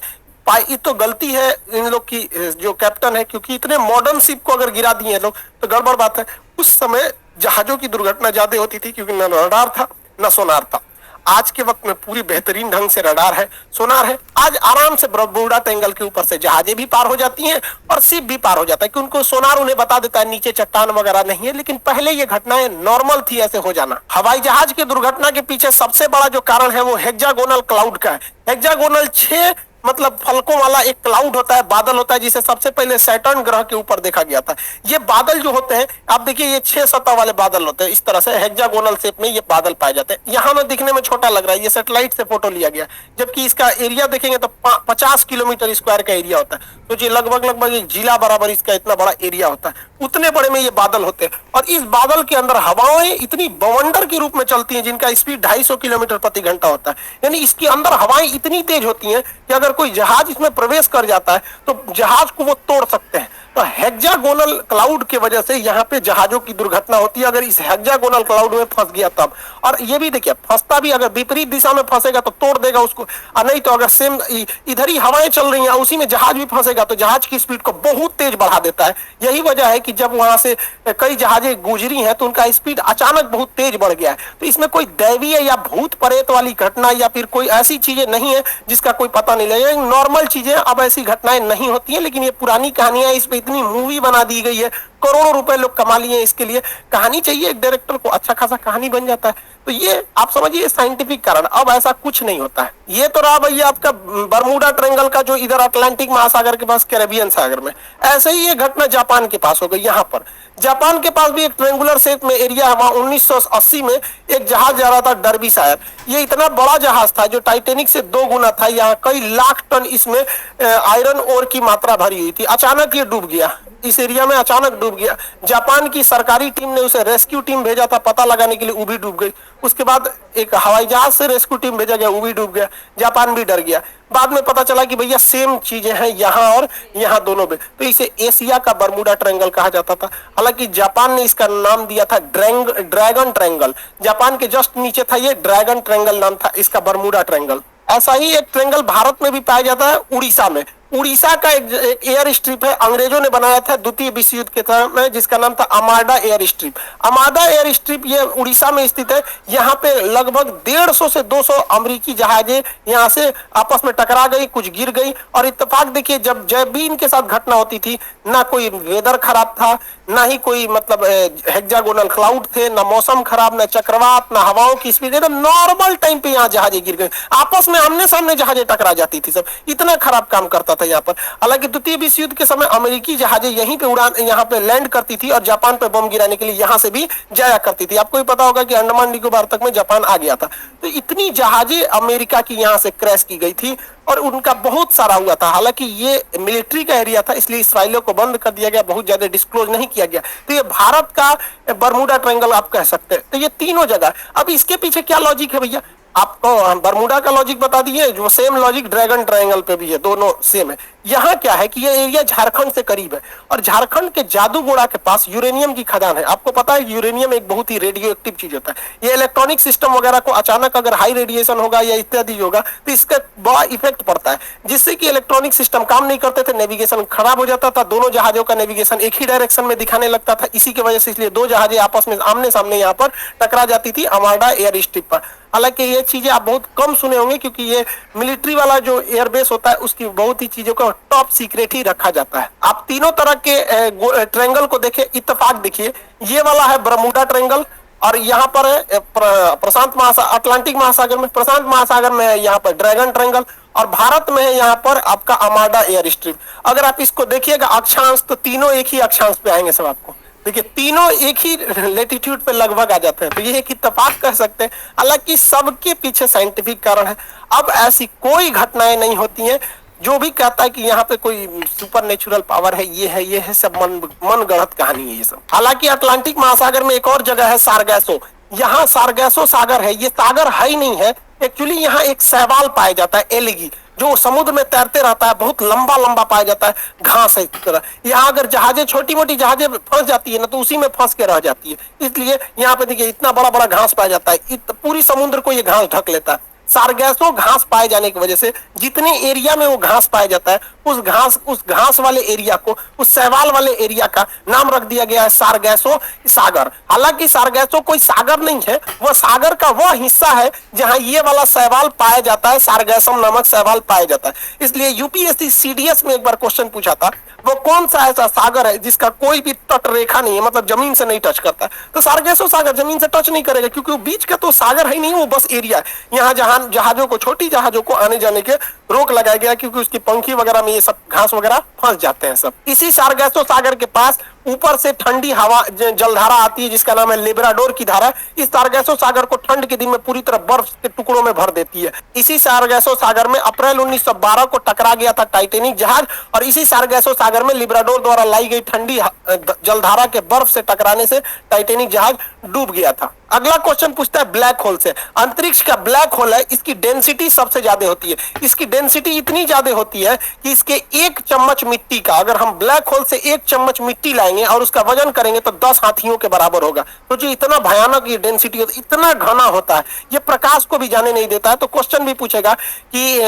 Speaker 3: ये तो गलती है इन लोग की, जो कैप्टन है, क्योंकि इतने मॉडर्न शिप को अगर गिरा दिए लोग तो गड़बड़ बात है। उस समय जहाजों की दुर्घटना ज्यादा होती थी क्योंकि न रडार था न सोनार था। आज के वक्त में पूरी बेहतरीन ढंग से रडार है, सोनार है। आज आराम से बरमूडा ट्रायंगल के ऊपर से जहाजें भी पार हो जाती हैं और शिप भी पार हो जाता है, कि उनको सोनार उन्हें बता देता है नीचे चट्टान वगैरह नहीं है। लेकिन पहले ये घटनाएं नॉर्मल थी ऐसे हो जाना। हवाई जहाज की दुर्घटना के पीछे सबसे बड़ा जो कारण है वो हेक्सागोनल क्लाउड का है। हेक्सागोनल 6 मतलब फलकों वाला एक क्लाउड होता है, बादल होता है, जिसे सबसे पहले सैटर्न ग्रह के ऊपर देखा गया था। ये बादल जो होते हैं, आप देखिए, ये 6 सतह वाले बादल होते हैं। इस तरह से हेक्सागोनल शेप में ये बादल पाए जाते हैं। यहाँ में दिखने में छोटा लग रहा है, ये सैटेलाइट से फोटो लिया गया, जबकि इसका एरिया देखेंगे तो 50 किलोमीटर स्क्वायर का एरिया होता है। तो ये लगभग एक जिला बराबर इसका इतना बड़ा एरिया होता है। उतने बड़े में ये बादल होते हैं और इस बादल के अंदर हवाएं इतनी बवंडर के रूप में चलती हैं जिनका स्पीड 250 किलोमीटर प्रति घंटा होता है। यानी इसके अंदर हवाएं इतनी तेज होती हैं कि अगर कोई जहाज इसमें प्रवेश कर जाता है तो जहाज को वो तोड़ सकते हैं। तो हेक्सागोनल क्लाउड की वजह से यहाँ पे जहाजों की दुर्घटना होती है, अगर इस हेक्सागोनल क्लाउड में फंस गया तब। और ये भी देखिए, फंसता भी अगर विपरीत दिशा में फंसेगा तो तोड़ देगा उसको, और नहीं तो अगर सेम इधर ही हवाएं चल रही हैं उसी में जहाज भी फंसेगा तो जहाज की स्पीड को बहुत तेज बढ़ा देता है। यही वजह है कि जब वहां से कई जहाजें गुजरी हैं तो उनका स्पीड अचानक बहुत तेज बढ़ गया है। तो इसमें कोई दैवीय या भूत प्रेत वाली घटना या फिर कोई ऐसी चीजें नहीं है जिसका कोई पता नहीं लगेगा। नॉर्मल चीजें, अब ऐसी घटनाएं नहीं होती है, लेकिन ये पुरानी कहानियां, इस पे इतनी मूवी बना दी गई है, करोड़ों रुपए लोग कमा लिए इसके लिए। कहानी चाहिए एक डायरेक्टर को, अच्छा खासा कहानी बन जाता है। तो ये आप समझिए साइंटिफिक कारण। अब ऐसा कुछ नहीं होता है। ये तो रहा भैया आपका बरमूडा ट्रायंगल का, जो इधर अटलांटिक महासागर के पास कैरेबियन सागर में। ऐसे ही ये घटना जापान के पास हो गई। यहाँ पर जापान के पास भी एक ट्रायंगुलर शेप में एरिया है, वहां 1980 में एक जहाज जा रहा था, डर्बीशायर। ये इतना बड़ा जहाज था जो टाइटेनिक से 2 गुना था। यहाँ कई लाख टन इसमें आयरन ओर की मात्रा भरी हुई थी। अचानक ये डूब गया, इस एरिया में अचानक डूब गया। जापान की सरकारी टीम ने उसे रेस्क्यू टीम भेजा था पता लगाने के लिए, वो भी डूब गई। उसके बाद एक हवाई जहाज से रेस्क्यू टीम भेजा गया, वो भी डूब गया। जापान भी डर गया। बाद में पता चला कि भैया सेम चीजें हैं यहाँ और यहाँ दोनों में, तो इसे एशिया का बरमूडा ट्रायंगल कहा जाता था। हालांकि जापान ने इसका नाम दिया था ड्रैगन ट्रायंगल। जापान के जस्ट नीचे था ये, ड्रैगन ट्रायंगल नाम था इसका, बरमूडा ट्रायंगल। ऐसा ही एक ट्रायंगल भारत में भी पाया जाता है, उड़ीसा में। उड़ीसा का एक एयर स्ट्रिप है, अंग्रेजों ने बनाया था द्वितीय विश्व युद्ध के समय, जिसका नाम था अमाडा एयर स्ट्रिप। अमाडा एयर स्ट्रिप ये उड़ीसा में स्थित है। यहाँ पे लगभग 150 से 200 अमेरिकी जहाजें यहाँ से आपस में टकरा गई, कुछ गिर गई। और इत्तेफाक देखिए, जब भी इनके साथ घटना होती थी, ना कोई वेदर खराब था, ना ही कोई मतलब हेक्सागोनल क्लाउड थे, ना मौसम खराब, ना चक्रवात, ना हवाओं की स्पीड, एकदम नॉर्मल टाइम पे यहाँ जहाजें गिर गई। आपस में आमने सामने जहाजें टकरा जाती थी सब, इतना खराब काम करता था यहाँ पर। हालांकि द्वितीय विश्व युद्ध के समय अमेरिकी जहाजें यहीं पे उड़ान, यहाँ पे लैंड करती थी और जापान पे बम गिराने के लिए यहाँ से भी जाया करती थी। आपको भी पता होगा कि अंडमान निकोबार तक में जापान आ गया था। तो इतनी जहाजें अमेरिका की यहाँ से क्रैश की गई थी और उनका बहुत सारा हुआ था। हालांकि ये मिलिट्री का एरिया था, इसलिए इसराइलियों को बंद कर दिया गया, बहुत ज्यादा डिस्क्लोज नहीं किया गया। तो ये भारत का बरमूडा ट्रायंगल आप कह सकते हैं। तो ये तीनों जगह, अब इसके पीछे क्या लॉजिक है भैया, आपको बरमूडा का लॉजिक बता दिए, जो सेम लॉजिक ड्रैगन ट्रायंगल पे भी है, दोनों सेम है। यहाँ क्या है कि ये एरिया झारखंड से करीब है और झारखंड के जादूगोड़ा के पास यूरेनियम की खदान है। आपको पता है यूरेनियम एक बहुत ही रेडियो एक्टिव चीज होता है। ये इलेक्ट्रॉनिक सिस्टम वगैरह को अचानक अगर हाई रेडिएशन होगा या इत्यादि होगा तो इसका बड़ा इफेक्ट पड़ता है, जिससे कि इलेक्ट्रॉनिक सिस्टम काम नहीं करते थे, नेविगेशन खराब हो जाता था, दोनों जहाजों का नेविगेशन एक ही डायरेक्शन में दिखाने लगता था। इसी की वजह से इसलिए 2 जहाजें आपस में आमने सामने यहाँ पर टकरा जाती थी अमाडा एयर स्ट्रिप पर। हालांकि ये चीजें आप बहुत कम सुने होंगे, क्योंकि ये मिलिट्री वाला जो एयरबेस होता है उसकी बहुत ही चीजों को टॉप सीक्रेट ही रखा जाता है। आप तीनों तरह के ट्रायंगल को देखें, इत्तेफाक देखिए, ये वाला है बरमूडा ट्रायंगल और यहाँ पर है प्रशांत महासागर, अटलांटिक महासागर में, प्रशांत महासागर में है यहाँ पर ड्रैगन ट्रायंगल और भारत में है यहाँ पर आपका अमाडा एयर स्ट्रिप। अगर आप इसको देखिएगा अक्षांश, तो तीनों एक ही अक्षांश पे आएंगे सब आपको। देखिए तीनों एक ही लेटीट्यूड पे लगभग आ जाते हैं, तो ये एक इत्तेफाक कह सकते हैं। हालांकि सबके पीछे साइंटिफिक कारण है। अब ऐसी कोई घटनाएं नहीं होती हैं। जो भी कहता है कि यहाँ पे कोई सुपर नेचुरल पावर है, ये है सब मन गढ़ंत कहानी है ये सब। हालांकि अटलांटिक महासागर में एक और जगह है सारगैसो। यहाँ सारगैसो सागर है, ये सागर है ही नहीं है एक्चुअली। यहाँ एक शैवाल पाया जाता है, एलिगी, जो समुद्र में तैरते रहता है, बहुत लंबा लंबा पाया जाता है, घास है इस तरह। यहाँ अगर जहाजें, छोटी मोटी जहाजें फंस जाती है ना, तो उसी में फंस के रह जाती है। इसलिए यहाँ पे देखिए इतना बड़ा बड़ा घास पाया जाता है, पूरी समुद्र को ये घास ढक लेता है। सारगैसो घास पाए जाने की वजह से जितने एरिया में वो घास पाया जाता है, उस घास वाले एरिया को, उस शैवाल वाले एरिया का नाम रख दिया गया है सारगैसो सागर। हालांकि सारगैसो कोई सागर नहीं है, वह सागर का वह हिस्सा है जहां ये वाला शैवाल पाया जाता है, सारगैसम नामक शैवाल पाया जाता है। इसलिए यूपीएससी सीडीएस में एक बार क्वेश्चन पूछा था, वो कौन सा ऐसा सागर है जिसका कोई भी तट रेखा नहीं है, मतलब जमीन से नहीं टच करता। तो सारगैसो सागर जमीन से टच नहीं करेगा, क्योंकि वो बीच का तो सागर है नहीं, वो बस एरिया है। यहाँ जहां जहाजों को, छोटी जहाजों को आने जाने के रोक लगाया गया, क्योंकि उसकी पंखी वगैरह में ये सब घास वगैरह फंस जाते हैं सब। इसी सारगैसो सागर के पास ऊपर से ठंडी हवा जलधारा आती है जिसका नाम है लेब्राडोर की धारा। इस सारगैसो सागर को ठंड के दिन में पूरी तरह बर्फ के टुकड़ों में भर देती है। इसी सारगैसो सागर में अप्रैल 1912 को टकरा गया था टाइटैनिक जहाज और इसी सारगैसो सागर में लेब्राडोर द्वारा लाई गई ठंडी जलधारा के बर्फ से टकराने से टाइटैनिक जहाज डूब गया था। अगला क्वेश्चन पूछता है ब्लैक होल से। अंतरिक्ष का ब्लैक होल है, इसकी डेंसिटी सबसे ज्यादा होती है। इसकी डेंसिटी इतनी ज्यादा होती है कि इसके एक चम्मच मिट्टी का, अगर हम ब्लैक होल से एक चम्मच मिट्टी लाएंगे और उसका वजन करेंगे तो 10 हाथियों के बराबर होगा। तो जो इतना भयानक ये डेंसिटी होता है, इतना घना होता है, ये प्रकाश को भी जाने नहीं देता है। तो क्वेश्चन भी पूछेगा कि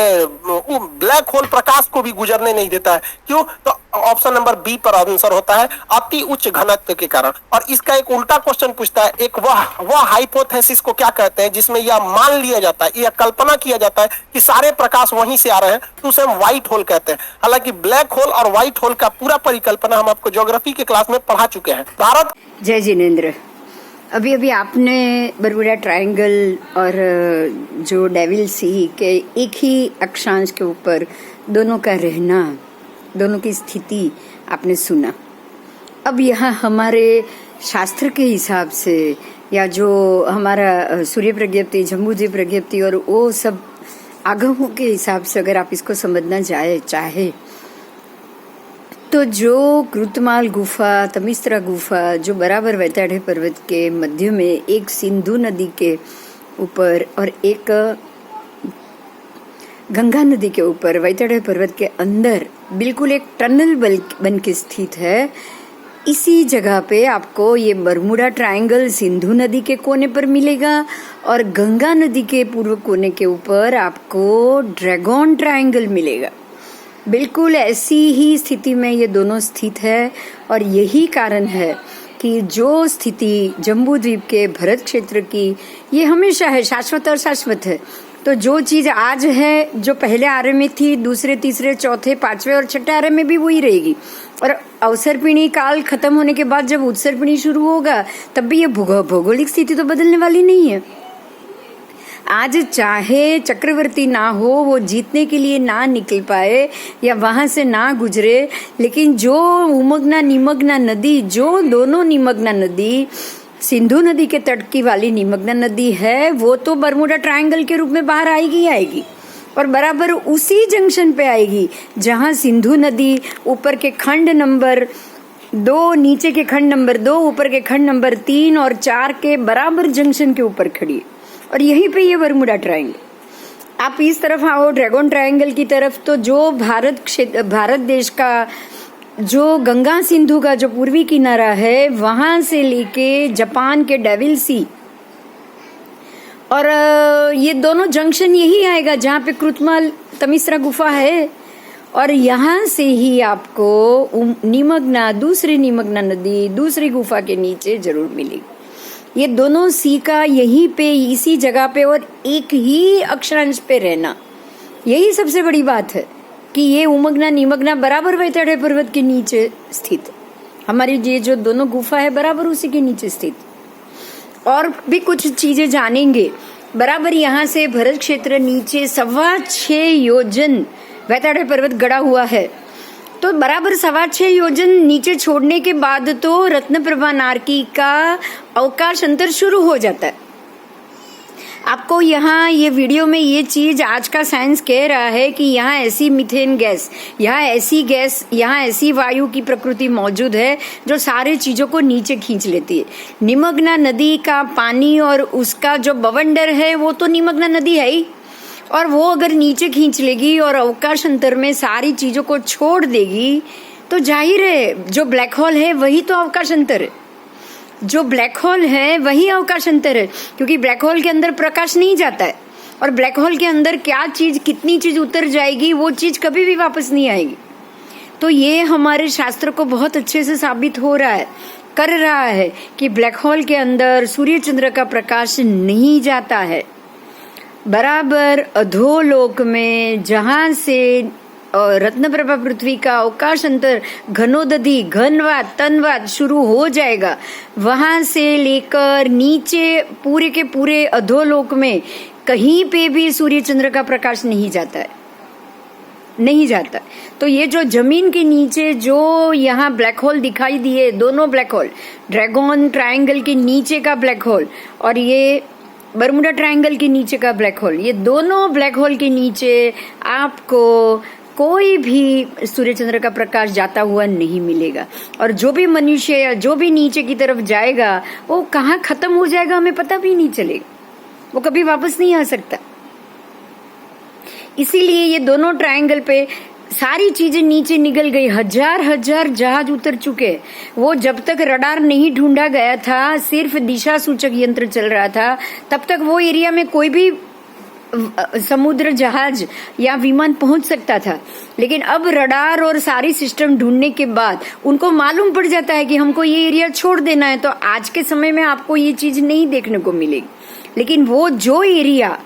Speaker 3: ब्लैक होल प्रकाश को भी गुजरने नहीं देता है, क्यों? तो ऑप्शन नंबर बी पर आंसर होता है अति उच्च घनत्व के कारण। और इसका एक उल्टा क्वेश्चन पूछता है, एक वह हाइपोथेसिस को क्या कहते हैं जिसमें यह मान लिया जाता है, यह कल्पना किया जाता है कि सारे प्रकाश वहीं से आ रहे हैं, तो उसे हम व्हाइट होल कहते हैं। हालांकि ब्लैक होल और व्हाइट होल का पूरा परिकल्पना हम आपको ज्योग्राफी के क्लास में पढ़ा चुके हैं। भारत।
Speaker 1: जय जिनेंद्र, अभी अभी आपने बरमूडा ट्रायंगल और जो डेविल सी के एक ही अक्षांश के ऊपर दोनों का रहना, दोनों की स्थिति आपने सुना। अब यहाँ हमारे शास्त्र के हिसाब से या जो हमारा सूर्य प्रज्ञप्ति, जम्बूद्वीप प्रज्ञप्ति और वो सब आगमों के हिसाब से अगर आप इसको समझना चाहे तो जो कृतमाल गुफा, तमिस्रा गुफा जो बराबर वैताढ़े पर्वत के मध्य में एक सिंधु नदी के ऊपर और एक गंगा नदी के ऊपर वैताढ़े पर्वत के अंदर बिल्कुल एक टनल बन के स्थित है, इसी जगह पे आपको ये बरमूडा ट्रायंगल सिंधु नदी के कोने पर मिलेगा और गंगा नदी के पूर्व कोने के ऊपर आपको ड्रैगन ट्रायंगल मिलेगा। बिल्कुल ऐसी ही स्थिति में ये दोनों स्थित है और यही कारण है कि जो स्थिति जम्बूद्वीप के भरत क्षेत्र की, ये हमेशा है, शाश्वत और शाश्वत है। तो जो चीज आज है, जो पहले आरे में थी, दूसरे, तीसरे, चौथे, पांचवे और छठे आरे में भी वही रहेगी। और अवसर्पिणी काल खत्म होने के बाद जब उत्सर्पिणी शुरू होगा तब भी ये भौगोलिक स्थिति तो बदलने वाली नहीं है। आज चाहे चक्रवर्ती ना हो, वो जीतने के लिए ना निकल पाए या वहां से ना गुजरे, लेकिन जो उमगना निमग्ना नदी, जो दोनों निमग्ना नदी सिंधु नदी के तट की वाली निमग्ना नदी है, वो तो बरमूडा ट्रायंगल के रूप में बाहर आएगी और बराबर उसी जंक्शन पे आएगी जहां सिंधु नदी ऊपर के खंड नंबर 2, नीचे के खंड नंबर 2, ऊपर के खंड नंबर 3 और 4 के बराबर जंक्शन के ऊपर खड़ी है। और यहीं पे ये बरमूडा ट्रायंगल। आप इस तरफ आओ ड्रैगन ट्रायंगल की तरफ, तो जो भारत देश का जो गंगा सिंधु का जो पूर्वी किनारा है, वहां से लेके जापान के डेविल सी और ये दोनों जंक्शन यही आएगा जहाँ पे कृतमाल तमिस्रा गुफा है। और यहाँ से ही आपको निमग्ना, दूसरी निमग्ना नदी दूसरी गुफा के नीचे जरूर मिलेगी। ये दोनों सी का यहीं पे, इसी जगह पे और एक ही अक्षांश पे रहना, यही सबसे बड़ी बात है कि ये उमगना निमग्ना बराबर वैताढ़े पर्वत के नीचे स्थित। हमारी ये जो दोनों गुफा है बराबर उसी के नीचे स्थित। और भी कुछ चीजें जानेंगे। बराबर यहाँ से भरत क्षेत्र नीचे 6.25 योजन वैताढ़े पर्वत गड़ा हुआ है। तो बराबर 6.25 योजन नीचे छोड़ने के बाद तो रत्नप्रभा नारकी का अवकाश अंतर शुरू हो जाता है। आपको यहाँ ये वीडियो में ये चीज आज का साइंस कह रहा है कि यहाँ ऐसी मीथेन गैस, यहाँ ऐसी वायु की प्रकृति मौजूद है जो सारे चीजों को नीचे खींच लेती है। निमग्ना नदी का पानी और उसका जो बवंडर है वो तो निमग्ना नदी है ही, और वो अगर नीचे खींच लेगी और अवकाश अंतर में सारी चीजों को छोड़ देगी तो जाहिर है जो ब्लैक होल है वही तो अवकाश अंतर है। जो ब्लैक होल है वही अवकाश अंतर है, क्योंकि ब्लैक होल के अंदर प्रकाश नहीं जाता है और ब्लैक होल के अंदर क्या चीज, कितनी चीज उतर जाएगी वो चीज कभी भी वापस नहीं आएगी। तो ये हमारे शास्त्र को बहुत अच्छे से साबित कर रहा है कि ब्लैक होल के अंदर सूर्य चंद्र का प्रकाश नहीं जाता है। बराबर अधोलोक में जहां से रत्नप्रभा पृथ्वी का अवकाश अंतर घनोदधि, घनवात, तनवात शुरू हो जाएगा, वहां से लेकर नीचे पूरे के पूरे अधोलोक में कहीं पे भी सूर्य चंद्र का प्रकाश नहीं जाता है। नहीं जाता। तो ये जो जमीन के नीचे जो यहाँ ब्लैक होल दिखाई दिए, दोनों ब्लैक होल, ड्रैगन ट्रायंगल के नीचे का ब्लैक होल और ये बरमुडा ट्रायंगल के नीचे का ब्लैक होल, ये दोनों ब्लैक होल के नीचे आपको कोई भी सूर्य चंद्र का प्रकाश जाता हुआ नहीं मिलेगा। और जो भी मनुष्य या जो भी नीचे की तरफ जाएगा वो कहाँ खत्म हो जाएगा हमें पता भी नहीं चलेगा, वो कभी वापस नहीं आ सकता। इसीलिए ये दोनों ट्रायंगल पे सारी चीजें नीचे निकल गई, हजार जहाज उतर चुके। वो जब तक रडार नहीं ढूंढा गया था, सिर्फ दिशा सूचक यंत्र चल रहा था, तब तक वो एरिया में कोई भी समुद्र जहाज या विमान पहुंच सकता था। लेकिन अब रडार और सारी सिस्टम ढूंढने के बाद उनको मालूम पड़ जाता है कि हमको ये एरिया छोड़ देना है। तो आज के समय में आपको ये चीज नहीं देखने को मिलेगी। लेकिन वो जो एरिया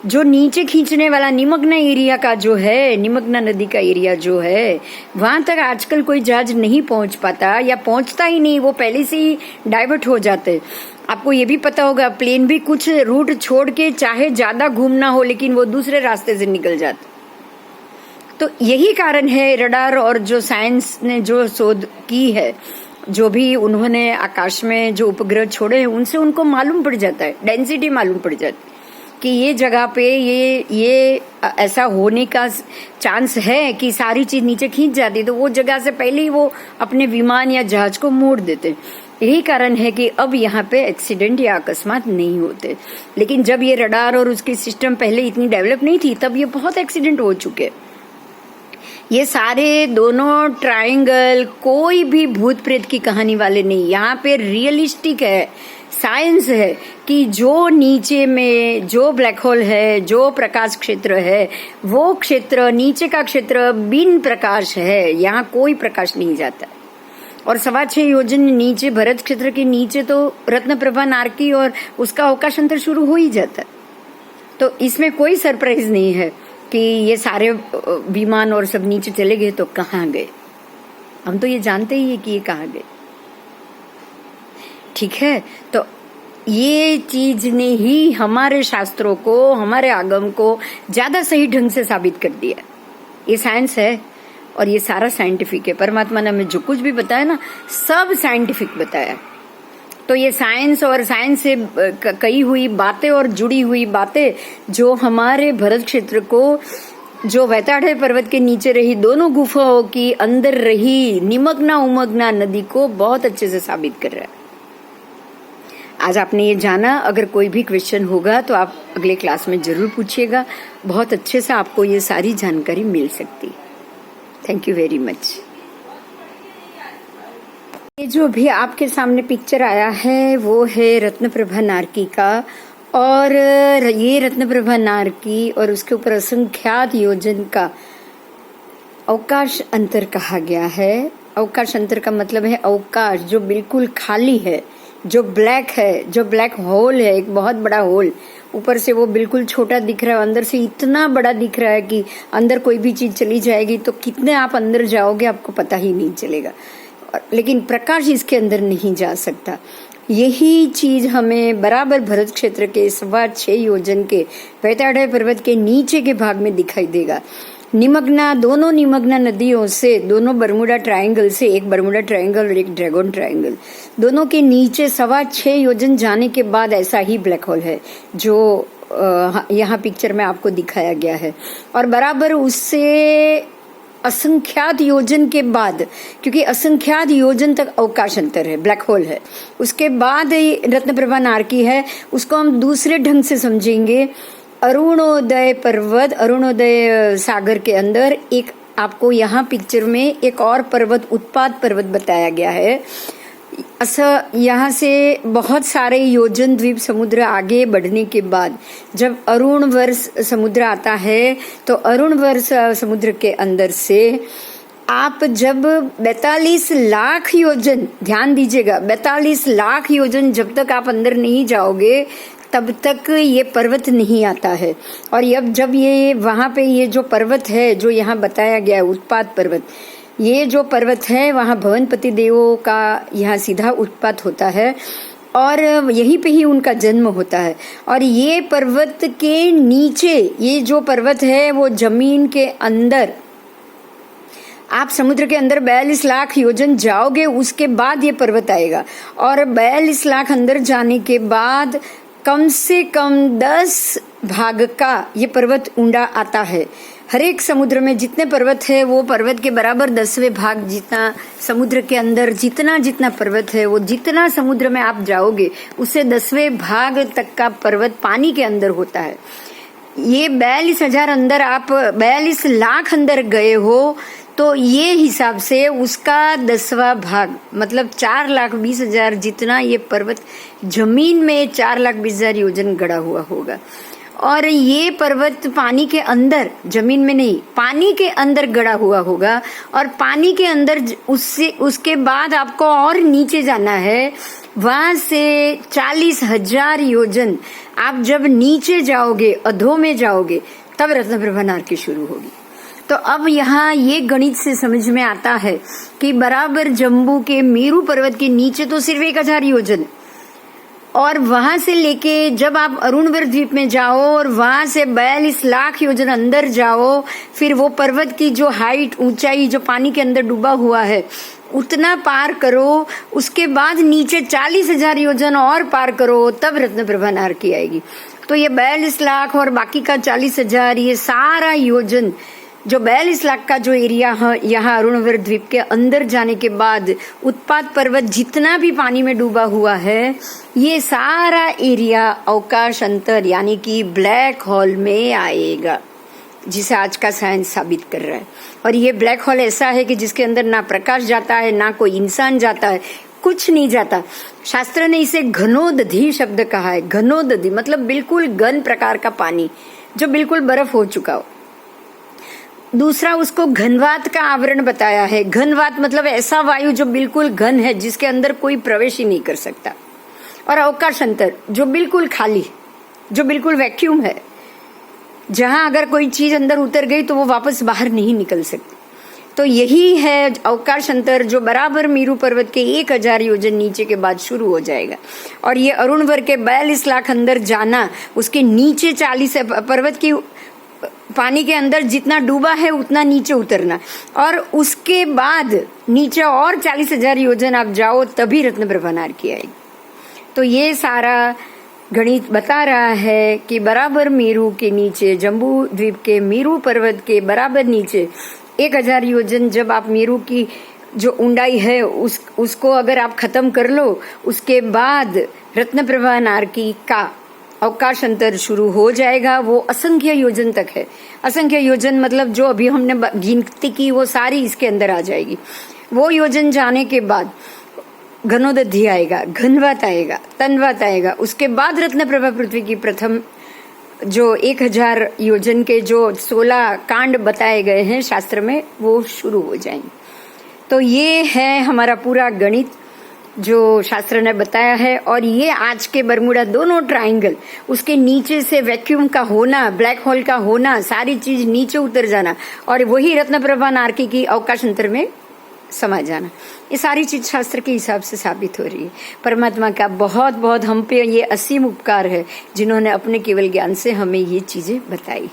Speaker 1: जो नीचे खींचने वाला निमग्ना एरिया का जो है, निमग्ना नदी का एरिया जो है, वहां तक आजकल कोई जहाज नहीं पहुंच पाता या पहुंचता ही नहीं, वो पहले से ही डाइवर्ट हो जाते। आपको ये भी पता होगा प्लेन भी कुछ रूट छोड़ के चाहे ज्यादा घूमना हो लेकिन वो दूसरे रास्ते से निकल जाते। तो यही कारण है रडार और जो साइंस ने जो शोध की है, जो भी उन्होंने आकाश में जो उपग्रह छोड़े हैं उनसे उनको मालूम पड़ जाता है, डेंसिटी मालूम पड़ जाती है कि ये जगह पे ये ऐसा होने का चांस है कि सारी चीज नीचे खींच जाती, तो वो जगह से पहले ही वो अपने विमान या जहाज को मोड़ देते। यही कारण है कि अब यहाँ पे एक्सीडेंट या अकस्मात नहीं होते। लेकिन जब ये रडार और उसकी सिस्टम पहले इतनी डेवलप नहीं थी तब ये बहुत एक्सीडेंट हो चुके। ये सारे दोनों ट्रायंगल कोई भी भूत प्रेत की कहानी वाले नहीं, यहाँ पे रियलिस्टिक है, साइंस है कि जो नीचे में जो ब्लैक होल है, जो प्रकाश क्षेत्र है, वो क्षेत्र नीचे का क्षेत्र बिन प्रकाश है, यहाँ कोई प्रकाश नहीं जाता। और 6.25 योजन नीचे भरत क्षेत्र के नीचे तो रत्नप्रभा नारकी और उसका अवकाश अंतर शुरू हो ही जाता है। तो इसमें कोई सरप्राइज नहीं है कि ये सारे विमान और सब नीचे चले गए तो कहाँ गए। हम तो ये जानते ही है कि ये कहाँ गए। ठीक है, तो ये चीज ने ही हमारे शास्त्रों को, हमारे आगम को ज्यादा सही ढंग से साबित कर दिया। ये साइंस है और ये सारा साइंटिफिक है। परमात्मा ने हमें जो कुछ भी बताया ना, सब साइंटिफिक बताया। तो ये साइंस और साइंस से कही हुई बातें और जुड़ी हुई बातें जो हमारे भरत क्षेत्र को, जो वैताढ़ पर्वत के नीचे रही दोनों गुफाओं की अंदर रही निमग्ना उमग्ना नदी को बहुत अच्छे से साबित कर रहा है। आज आपने ये जाना। अगर कोई भी क्वेश्चन होगा तो आप अगले क्लास में जरूर पूछिएगा। बहुत अच्छे से आपको ये सारी जानकारी मिल सकती है। Thank you very much. ये जो भी आपके सामने पिक्चर आया है वो है रत्नप्रभा नारकी का, और ये रत्नप्रभा नारकी और उसके ऊपर असंख्यात योजन का अवकाश अंतर कहा गया है। अवकाश अंतर का मतलब है अवकाश जो बिल्कुल खाली है, जो ब्लैक है, जो ब्लैक होल है, एक बहुत बड़ा होल। ऊपर से वो बिल्कुल छोटा दिख रहा है, अंदर से इतना बड़ा दिख रहा है कि अंदर कोई भी चीज चली जाएगी तो कितने आप अंदर जाओगे आपको पता ही नहीं चलेगा। लेकिन प्रकाश इसके अंदर नहीं जा सकता। यही चीज हमें बराबर भरत क्षेत्र के 6.25 योजन के वैताढ़ पर्वत के नीचे के भाग में दिखाई देगा। निमग्ना, दोनों निमग्ना नदियों से, दोनों बरमुडा ट्रायंगल से, एक बरमुडा ट्रायंगल और एक ड्रैगन ट्रायंगल, दोनों के नीचे 6.25 योजन जाने के बाद ऐसा ही ब्लैक होल है जो यहाँ पिक्चर में आपको दिखाया गया है। और बराबर उससे असंख्यात योजन के बाद, क्योंकि असंख्यात योजन तक अवकाश अंतर है, ब्लैक होल है, उसके बाद रत्नप्रभा नारकी है, उसको हम दूसरे ढंग से समझेंगे। अरुणोदय पर्वत, अरुणोदय सागर के अंदर एक आपको यहाँ पिक्चर में एक और पर्वत, उत्पात पर्वत बताया गया है। यहाँ से बहुत सारे योजन द्वीप समुद्र आगे बढ़ने के बाद जब अरुण वर्ष समुद्र आता है तो अरुण वर्ष समुद्र के अंदर से आप जब 42 लाख योजन, ध्यान दीजिएगा, 42 लाख योजन जब तक आप अंदर नहीं जाओगे तब तक ये पर्वत नहीं आता है। और जब ये वहां पे ये जो पर्वत है जो यहाँ बताया गया है उत्पात पर्वत, ये जो पर्वत है वहाँ भवनपति देवों का यहाँ सीधा उत्पात होता है और यहीं पे ही उनका जन्म होता है। और ये पर्वत के नीचे, ये जो पर्वत है वो जमीन के अंदर आप समुद्र के अंदर 42 लाख योजन जाओगे, उसके बाद ये पर्वत आएगा। और 42 लाख अंदर जाने के बाद कम से कम 10 भाग का ये पर्वत ऊंडा आता है। हर एक समुद्र में जितने पर्वत है वो पर्वत के बराबर 10वें भाग जितना समुद्र के अंदर जितना जितना पर्वत है, वो जितना समुद्र में आप जाओगे उससे 10वें भाग तक का पर्वत पानी के अंदर होता है। ये 42,000 अंदर आप 42 लाख अंदर गए हो तो ये हिसाब से उसका 10वां भाग मतलब 4,20,000 जितना ये पर्वत जमीन में 4,20,000 योजन गड़ा हुआ होगा। और ये पर्वत पानी के अंदर, जमीन में नहीं, पानी के अंदर गड़ा हुआ होगा। और पानी के अंदर उसके बाद आपको और नीचे जाना है, वहां से 40,000 योजन आप जब नीचे जाओगे, अधो में जाओगे, तब रत्नप्रभा नारकी शुरू होगी। तो अब यहाँ ये गणित से समझ में आता है कि बराबर जम्बू के मेरू पर्वत के नीचे तो सिर्फ 1,000 योजन, और वहां से लेके जब आप अरुणवर द्वीप में जाओ और वहां से 42 लाख योजन अंदर जाओ, फिर वो पर्वत की जो हाइट, ऊंचाई जो पानी के अंदर डूबा हुआ है उतना पार करो, उसके बाद नीचे 40,000 योजन और पार करो, तब रत्नप्रभा नारकी आएगी। तो ये 42 लाख और बाकी का 40,000, ये सारा योजन जो 42 लाख का जो एरिया है यहाँ अरुणवर द्वीप के अंदर जाने के बाद उत्पात पर्वत जितना भी पानी में डूबा हुआ है, ये सारा एरिया अवकाश अंतर यानी कि ब्लैक होल में आएगा, जिसे आज का साइंस साबित कर रहा है। और ये ब्लैक होल ऐसा है कि जिसके अंदर ना प्रकाश जाता है, ना कोई इंसान जाता है, कुछ नहीं जाता। शास्त्र ने इसे घनोदधि शब्द कहा है। घनोदधि मतलब बिल्कुल घन प्रकार का पानी जो बिल्कुल बर्फ हो चुका हो। दूसरा, उसको घनवात का आवरण बताया है। घनवात मतलब ऐसा वायु जो बिल्कुल घन है, जिसके अंदर कोई प्रवेश ही नहीं कर सकता। और अवकाश अंतर जो बिल्कुल खाली, जो बिल्कुल वैक्यूम है, जहां अगर कोई चीज अंदर उतर गई तो वो वापस बाहर नहीं निकल सकती। तो यही है अवकाश अंतर जो बराबर मेरू पर्वत के 1,000 योजन नीचे के बाद शुरू हो जाएगा। और ये अरुणवर के 42 लाख अंदर जाना, उसके नीचे 40 पर्वत की पानी के अंदर जितना डूबा है उतना नीचे उतरना, और उसके बाद नीचे और 40,000 योजन आप जाओ तभी रत्नप्रभा नारकी आएगी। तो ये सारा गणित बता रहा है कि बराबर मेरू के नीचे, जम्बू द्वीप के मेरू पर्वत के बराबर नीचे 1,000 योजन जब आप मेरू की जो ऊंडाई है उसको अगर आप खत्म कर लो, उसके बाद रत्नप्रभा नारकी का अवकाश अंतर शुरू हो जाएगा। वो असंख्य योजन तक है। असंख्य योजन मतलब जो अभी हमने गिनती की वो सारी इसके अंदर आ जाएगी। वो योजन जाने के बाद घनोदधि आएगा, घनवात आएगा, तन्वात आएगा, उसके बाद रत्नप्रभा पृथ्वी की प्रथम जो 1,000 योजन के जो 16 कांड बताए गए हैं शास्त्र में, वो शुरू हो जाएंगे। तो ये है हमारा पूरा गणित जो शास्त्र ने बताया है। और ये आज के बरमूडा दोनों ट्राइंगल, उसके नीचे से वैक्यूम का होना, ब्लैक होल का होना, सारी चीज नीचे उतर जाना, और वही रत्नप्रभा नारकी की अवकाश अंतर में समा जाना, ये सारी चीज शास्त्र के हिसाब से साबित हो रही है। परमात्मा का बहुत बहुत हम पे ये असीम उपकार है, जिन्होंने अपने केवल ज्ञान से हमें ये चीजें बताई।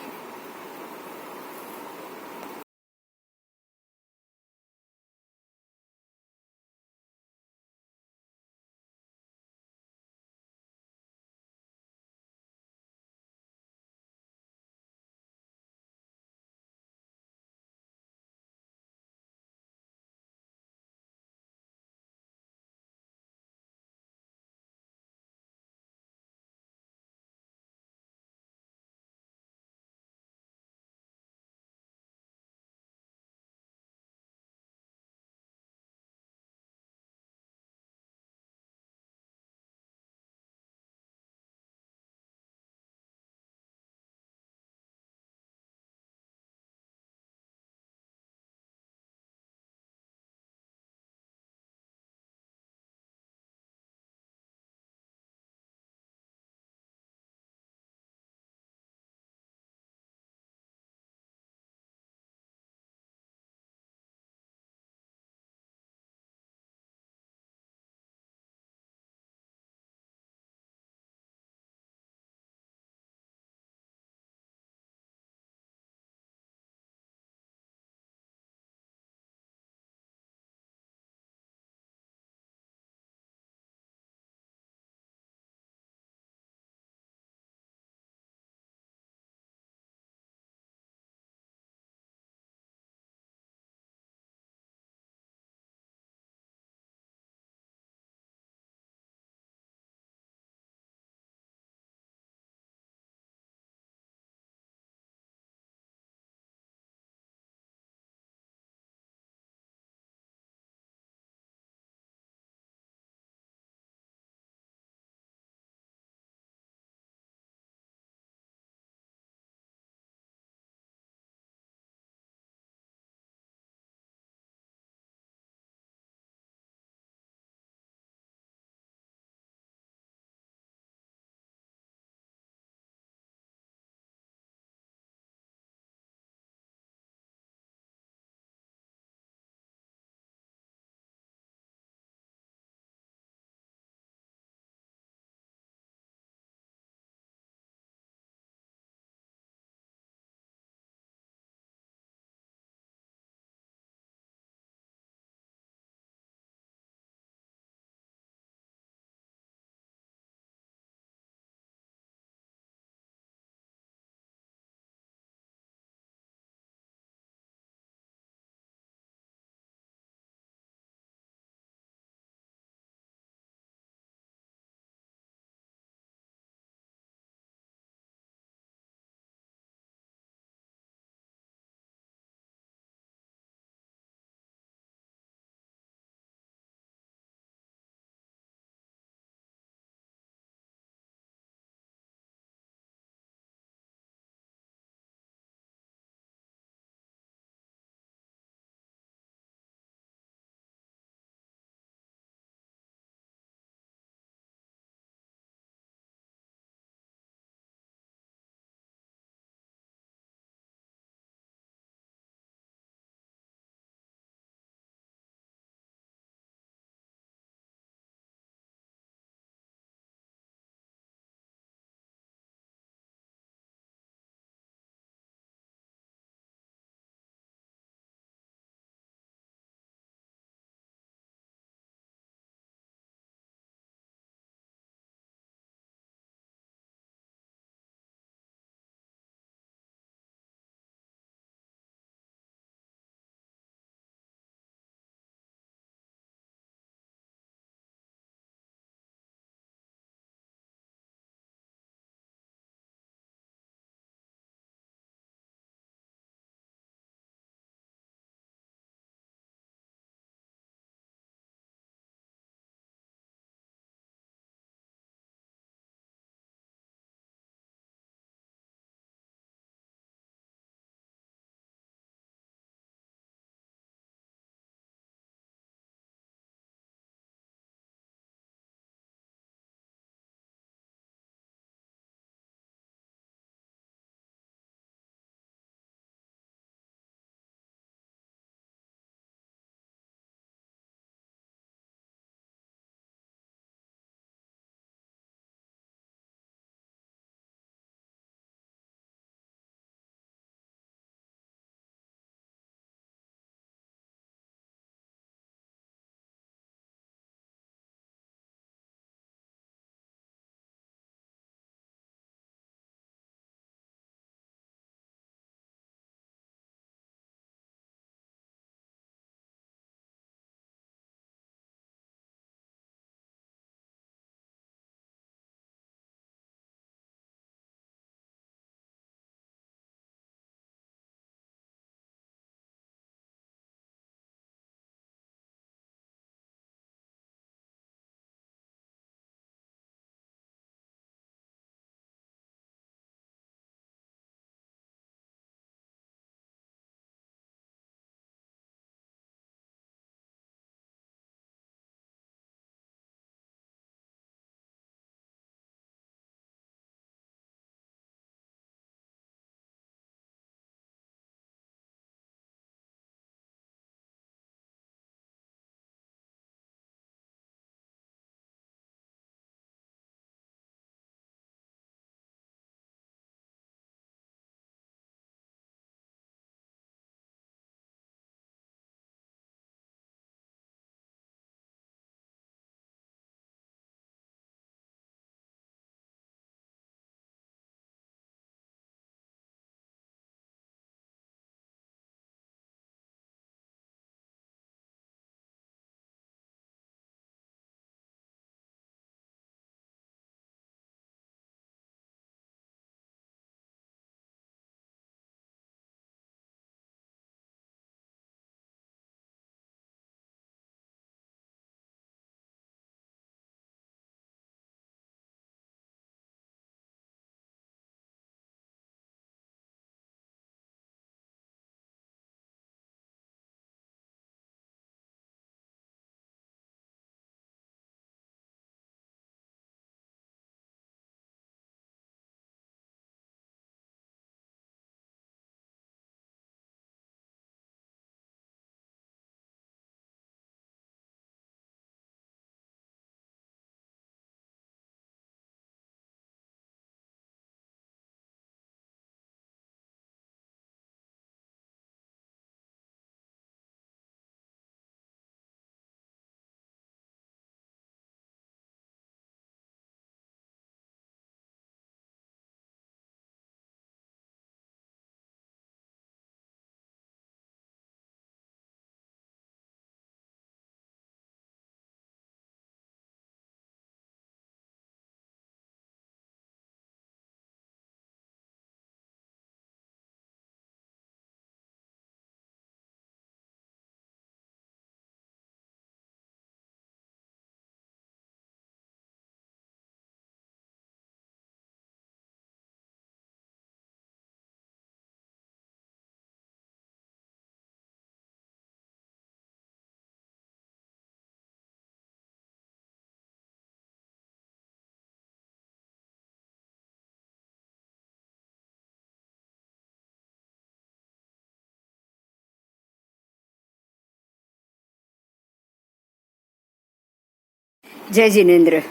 Speaker 1: जय जिनेन्द्र।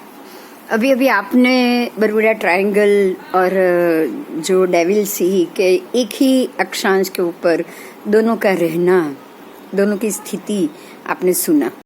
Speaker 1: अभी अभी आपने बरमूडा ट्रायंगल और जो डेविल सी के एक ही अक्षांश के ऊपर दोनों का रहना, दोनों की स्थिति आपने सुना।